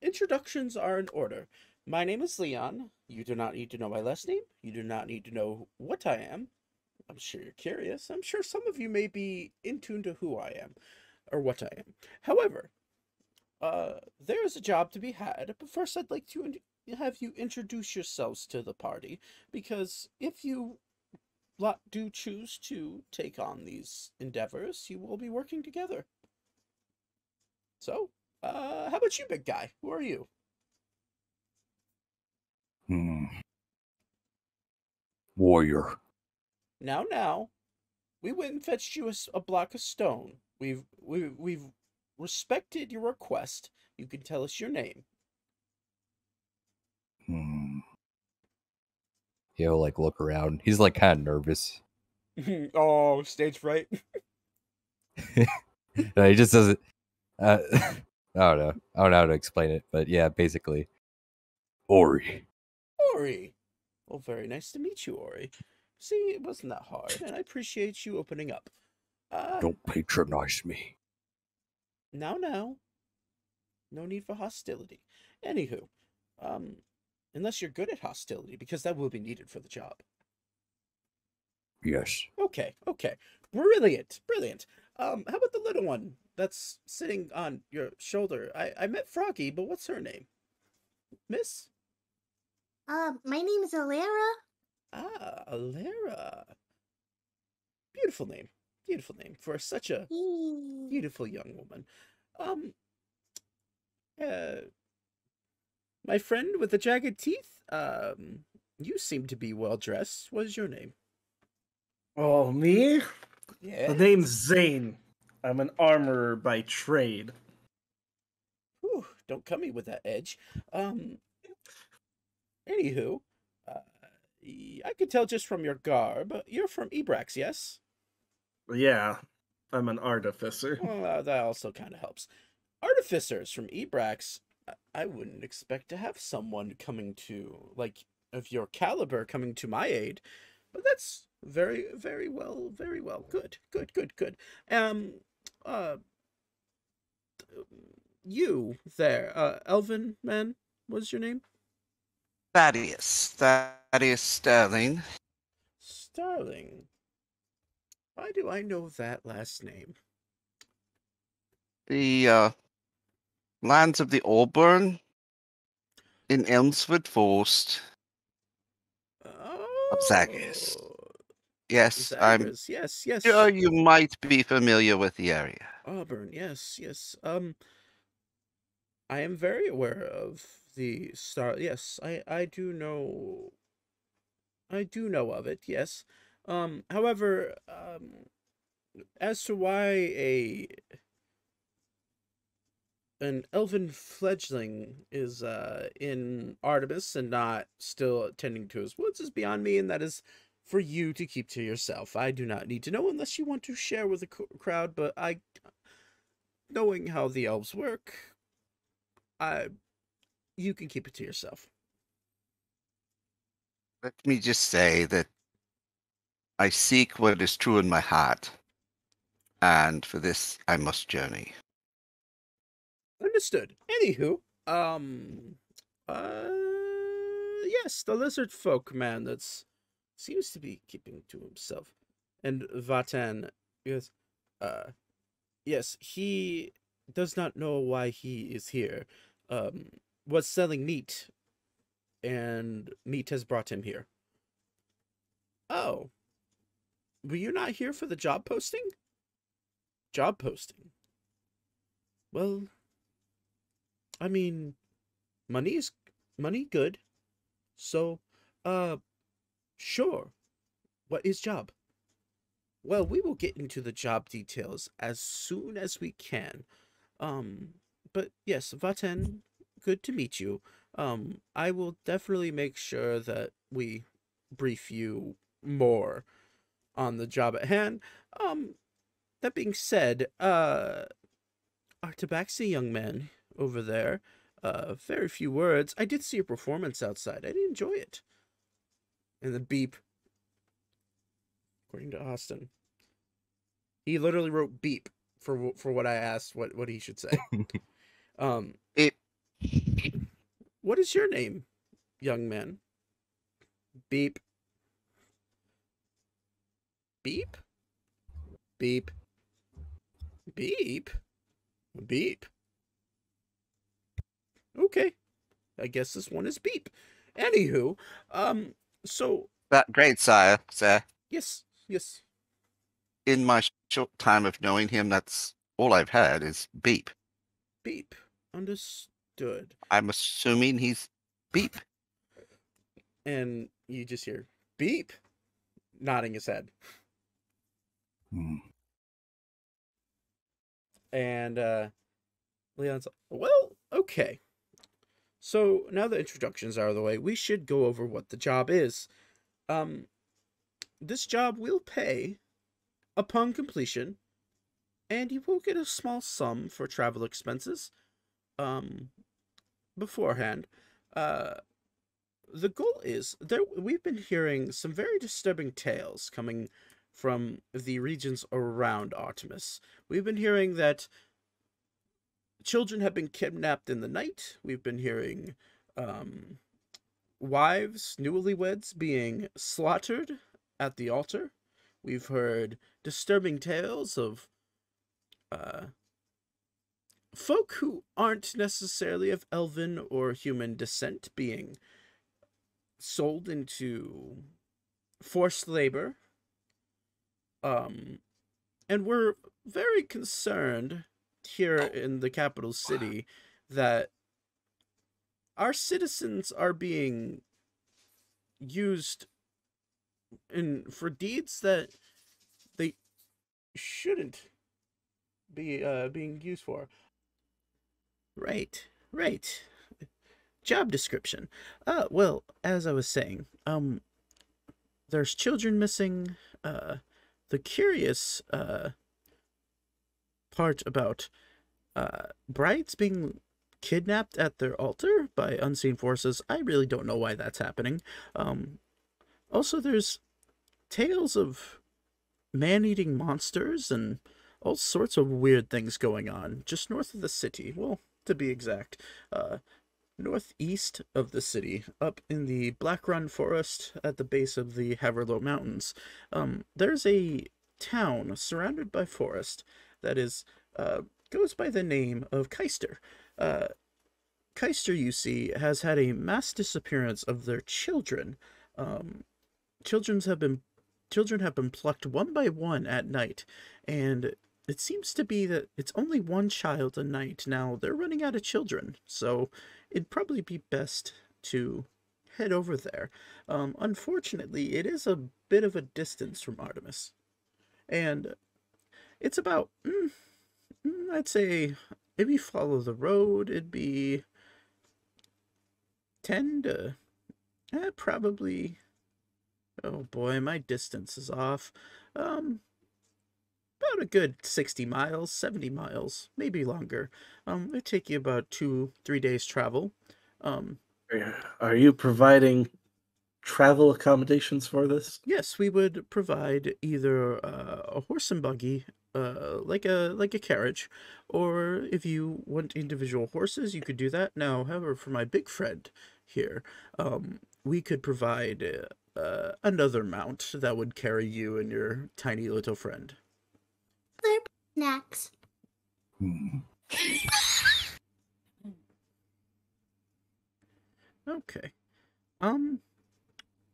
introductions are in order. My name is Leon. You do not need to know my last name. You do not need to know what I am. I'm sure you're curious. I'm sure some of you may be in tune to who I am or what I am. However, there is a job to be had, but first I'd like to have you introduce yourselves to the party, because if you lot do choose to take on these endeavors, you will be working together. So, how about you, big guy? Who are you? Warrior. Now, we went and fetched you a block of stone. We've respected your request. You can tell us your name. He'll like look around. He's like kind of nervous. Oh, stage fright. No, he just doesn't. I don't know. I don't know how to explain it, but yeah, basically. Ori. Ori. Well, very nice to meet you, Ori. See, it wasn't that hard, and I appreciate you opening up. Don't patronize me. Now. No need for hostility. Anywho, unless you're good at hostility, because that will be needed for the job. Yes. Okay. Brilliant. How about the little one that's sitting on your shoulder? I met Froggy, but what's her name? Miss? My name is Alara. Ah, Alara. Beautiful name for such a beautiful young woman. My friend with the jagged teeth, you seem to be well dressed. What is your name? Oh, me? Yeah. The name's Zane. I'm an armorer by trade. Whew, don't cut me with that edge. Anywho, I could tell just from your garb, you're from Ebrax, yes? Yeah, I'm an artificer. Well, that also kind of helps. Artificers from Ebrax, I wouldn't expect to have someone coming to, like, of your caliber coming to my aid, but that's very, very well. Good. You there, Elven man, what's your name? Thaddeus Sterling. Starling. Why do I know that last name? The lands of the Auburn in Elmsford Forest of Zagreus. Yes, I'm Zagreus, yes. sure you might be familiar with the area. Auburn, yes. I am very aware of the star. Yes, I do know. I do know of it. Yes. However, as to why an elven fledgling is in Artemis and not still tending to his woods is beyond me, and that is for you to keep to yourself. I do not need to know unless you want to share with the crowd, but knowing how the elves work, you can keep it to yourself. Let me just say that I seek what is true in my heart, and for this I must journey. Understood. Anywho, yes, the lizard folk man that's seems to be keeping to himself. And Vatan, yes, yes, he does not know why he is here. Was selling meat, and meat has brought him here. Oh, were you not here for the job posting? Job posting? Well, I mean, money good. So, sure. What is job? Well, we will get into the job details as soon as we can. But yes, Vaten, good to meet you. I will definitely make sure that we brief you more on the job at hand. That being said, our Tabaxi young man over there, very few words. I did see a performance outside. I did enjoy it. And the beep, according to Austin. He literally wrote beep for what I asked what he should say. It What is your name, young man? Beep. Beep? Beep. Beep? Beep. Okay. I guess this one is beep. Anywho, so that great, sire, sir. yes. In my short time of knowing him, that's all I've heard is beep. Beep. Understood. I'm assuming he's beep. And you just hear beep, nodding his head. And Leon's like, well, okay. So now the introductions are out of the way, we should go over what the job is. This job will pay upon completion, and you will get a small sum for travel expenses beforehand. The goal is we've been hearing some very disturbing tales coming from the regions around Artemis. We've been hearing that children have been kidnapped in the night. We've been hearing wives, newlyweds, being slaughtered at the altar. We've heard disturbing tales of folk who aren't necessarily of elven or human descent being sold into forced labor. And we're very concerned here in the capital city that our citizens are being used for deeds that they shouldn't be being used for. Right. Job description. Well, as I was saying, there's children missing. The curious part about brides being kidnapped at their altar by unseen forces, I really don't know why that's happening. Also, there's tales of man-eating monsters and all sorts of weird things going on just north of the city. Well, to be exact, northeast of the city, up in the Black Run Forest at the base of the Haverlow Mountains. There's a town surrounded by forest that is goes by the name of Keister. Keister, you see, has had a mass disappearance of their children. Children have been plucked one by one at night, and it seems to be that it's only one child a night. Now, they're running out of children, so it'd probably be best to head over there. Unfortunately, it is a bit of a distance from Artemis, and it's about, I'd say, if you follow the road, it'd be 10 to, probably, oh boy, my distance is off. About a good 60 miles, 70 miles, maybe longer. It'd take you about 2-3 days travel. Are you providing travel accommodations for this? Yes, we would provide either a horse and buggy, like a carriage, or if you want individual horses, you could do that. Now, however, for my big friend here, we could provide another mount that would carry you and your tiny little friend. They're snacks. Okay.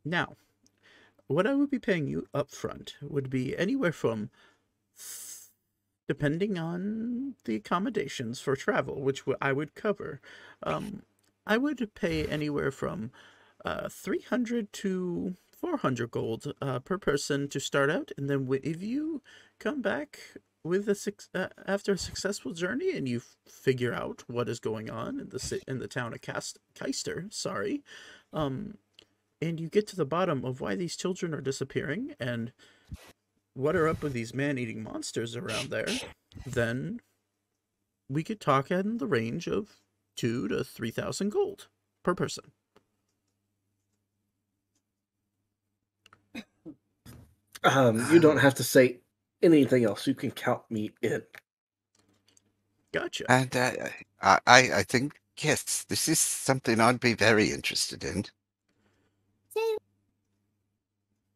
Now, what I would be paying you up front would be anywhere from, depending on the accommodations for travel, which I would cover, I would pay anywhere from 300 to 400 gold per person to start out, and then if you come back with after a successful journey and you figure out what is going on in the town of Keister, and you get to the bottom of why these children are disappearing and what are up with these man-eating monsters around there, then we could talk in the range of 2,000 to 3,000 gold per person. You don't have to say anything else. You can count me in. Gotcha. And I think, yes, this is something I'd be very interested in.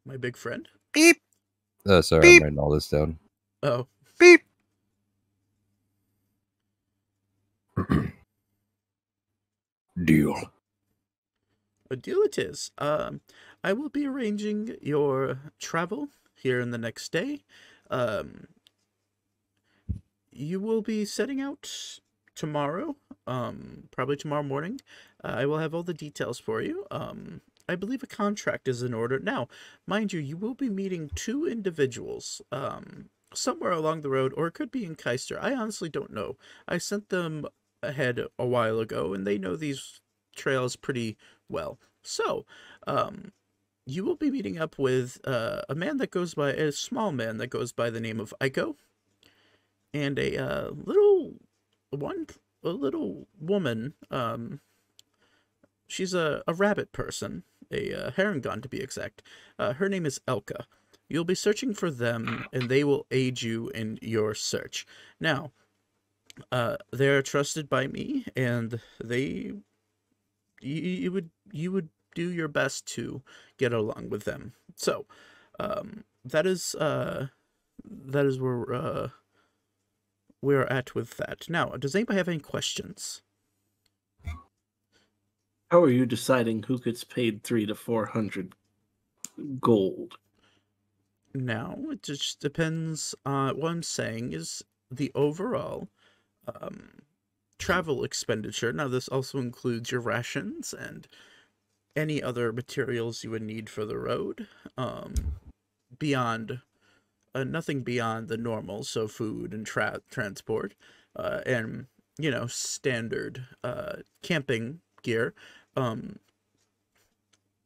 My big friend? Beep, Sorry, Beep. I'm writing all this down. Oh. beep. Deal. A deal it is. I will be arranging your travel here in the next day. You will be setting out tomorrow, probably tomorrow morning. I will have all the details for you. I believe a contract is in order. Now, mind you, you will be meeting 2 individuals, somewhere along the road, or it could be in Keister. I honestly don't know. I sent them ahead a while ago, and they know these trails pretty well. So, you will be meeting up with a small man that goes by the name of Aiko, and a little woman. She's a rabbit person, a Herringon to be exact. Her name is Elka. You'll be searching for them, and they will aid you in your search. Now, they're trusted by me, and you would do your best to get along with them. So, that is where we're at with that. Now, does anybody have any questions? How are you deciding who gets paid 300 to 400 gold? Now, it just depends on what I'm saying is the overall travel expenditure. Now, this also includes your rations and any other materials you would need for the road. Beyond nothing beyond the normal, so food and transport, and standard camping gear.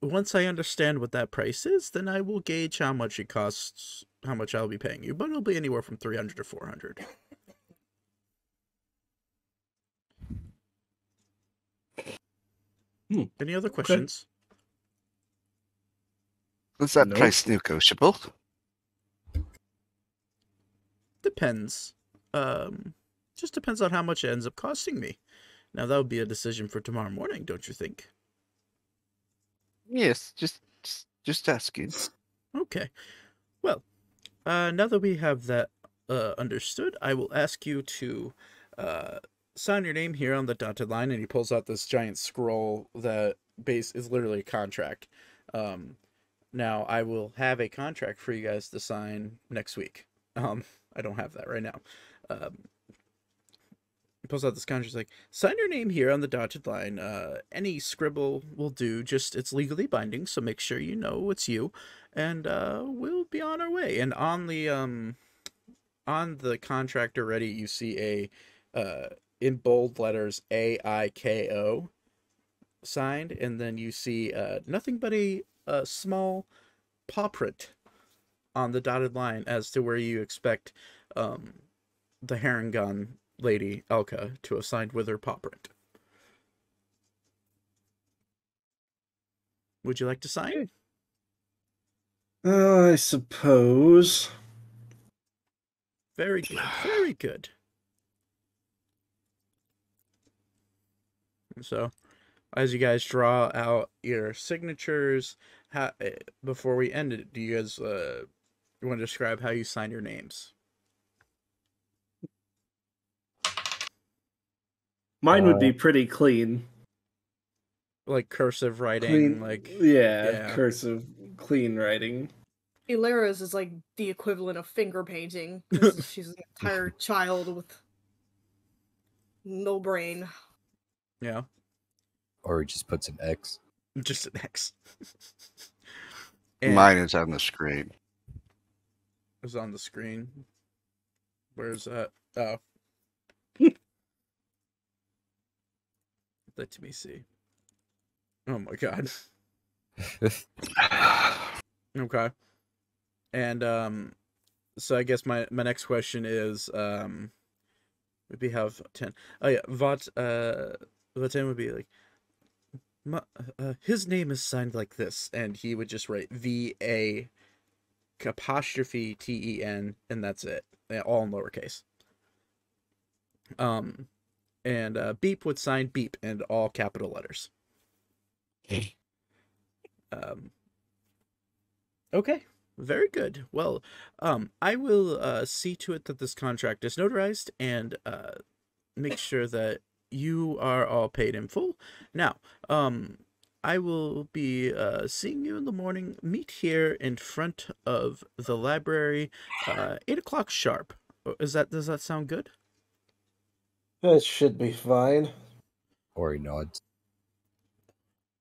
Once I understand what that price is, then I will gauge how much it costs, how much I'll be paying you, but it'll be anywhere from 300 to 400. Any other questions? Was that Nope. price negotiable? Depends. Just depends on how much it ends up costing me. Now, that would be a decision for tomorrow morning, don't you think? Yes, just asking. Okay. Well, now that we have that understood, I will ask you to sign your name here on the dotted line, and he pulls out this giant scroll that is literally a contract. Now, I will have a contract for you guys to sign next week. I don't have that right now. He pulls out this contract. He's like, sign your name here on the dotted line. Any scribble will do. Just, it's legally binding, so make sure you know it's you. And we'll be on our way. And on the contract already, you see in bold letters, AIKO signed. And then you see nothing but a small paw print on the dotted line as to where you expect the Herringon lady, Elka, to have signed with her paw print. Would you like to sign? I suppose. Very good, very good. And so, as you guys draw out your signatures, before we end it, do you guys want to describe how you sign your names? Mine would be pretty clean. Like cursive writing, Clean, like yeah, cursive. clean writing. Ilara's is like the equivalent of finger painting. 'Cause she's an entire child with no brain. Yeah. Or he just puts an X. Just an X. Mine is on the screen. Is on the screen. Where's that? Oh. Let me see. Oh my god. Okay. And so I guess my next question is maybe have 10. Oh yeah, what 10 would be like his name is signed like this, and he would just write VA apostrophe TEN, and that's it. All in lowercase. And Beep would sign Beep and all capital letters. Okay, very good. Well, I will see to it that this contract is notarized and make sure that you are all paid in full. Now, I will be seeing you in the morning. Meet here in front of the library, 8 o'clock sharp. Does that sound good? That should be fine. Or he nods.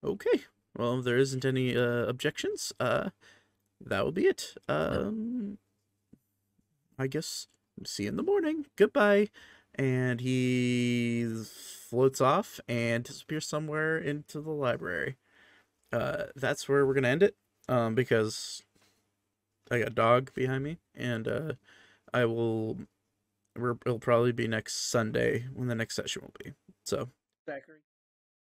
Okay. Well, if there isn't any objections, that will be it. I guess see you in the morning. Goodbye. And he floats off and disappears somewhere into the library. That's where we're gonna end it. Because I got a dog behind me, and it'll probably be next Sunday when the next session will be. So,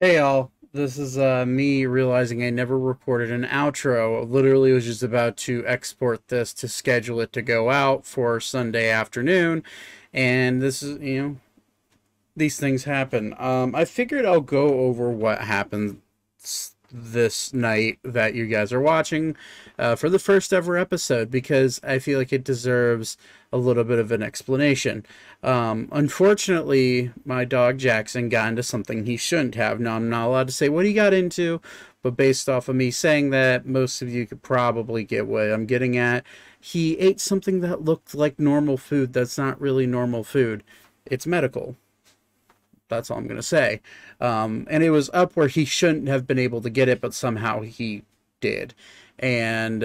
hey y'all, this is me realizing I never recorded an outro. Literally was just about to export this to schedule it to go out for Sunday afternoon, and this is, these things happen. I figured I'll go over what happened this night that you guys are watching for the first ever episode, because I feel like it deserves a little bit of an explanation. Unfortunately, my dog Jackson got into something he shouldn't have. Now, I'm not allowed to say what he got into, but based off of me saying that, most of you could probably get what I'm getting at. He ate something that looked like normal food that's not really normal food. It's medical. That's all I'm going to say. And it was up where he shouldn't have been able to get it, but somehow he did. And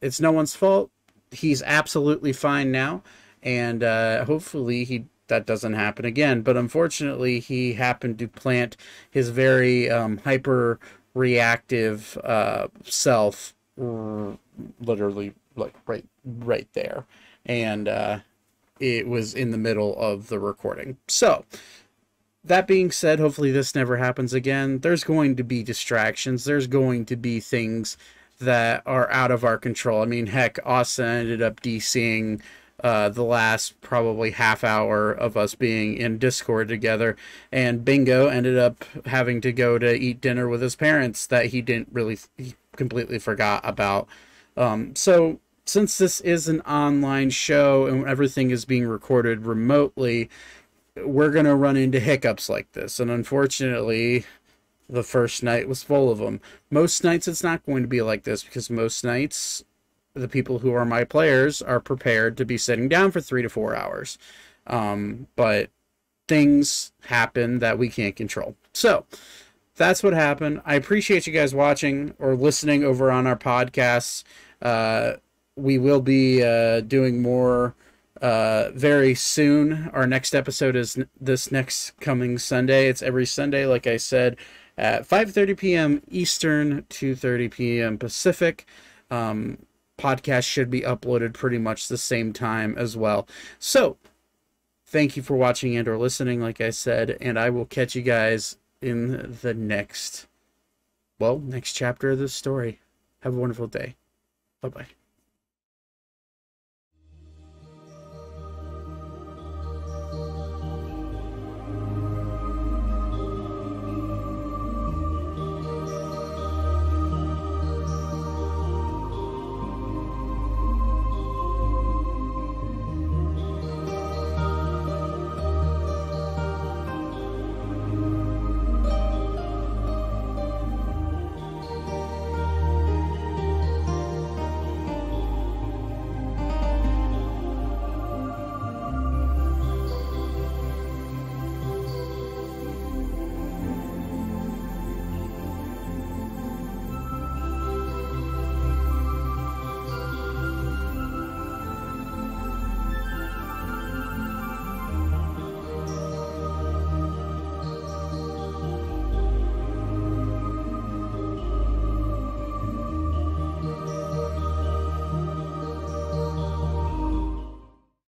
it's no one's fault. He's absolutely fine now. And hopefully that doesn't happen again. But unfortunately, he happened to plant his very hyper-reactive self literally like right there. And it was in the middle of the recording. So, that being said, hopefully this never happens again. There's going to be distractions. There's going to be things that are out of our control. I mean, heck, Asa ended up DCing the last probably half hour of us being in Discord together, and Bingo ended up having to go to eat dinner with his parents that he completely forgot about. So since this is an online show and everything is being recorded remotely, we're going to run into hiccups like this. And unfortunately, the first night was full of them. Most nights it's not going to be like this, because most nights the people who are my players are prepared to be sitting down for 3 to 4 hours. But things happen that we can't control. So that's what happened. I appreciate you guys watching or listening over on our podcasts. We will be doing more very soon. Our next episode is this next coming Sunday. It's every Sunday, like I said, at 5:30 p.m. Eastern, 2:30 p.m. Pacific. Podcast should be uploaded pretty much the same time as well. So, thank you for watching and or listening, like I said, and I will catch you guys in the next chapter of this story. Have a wonderful day. Bye-bye.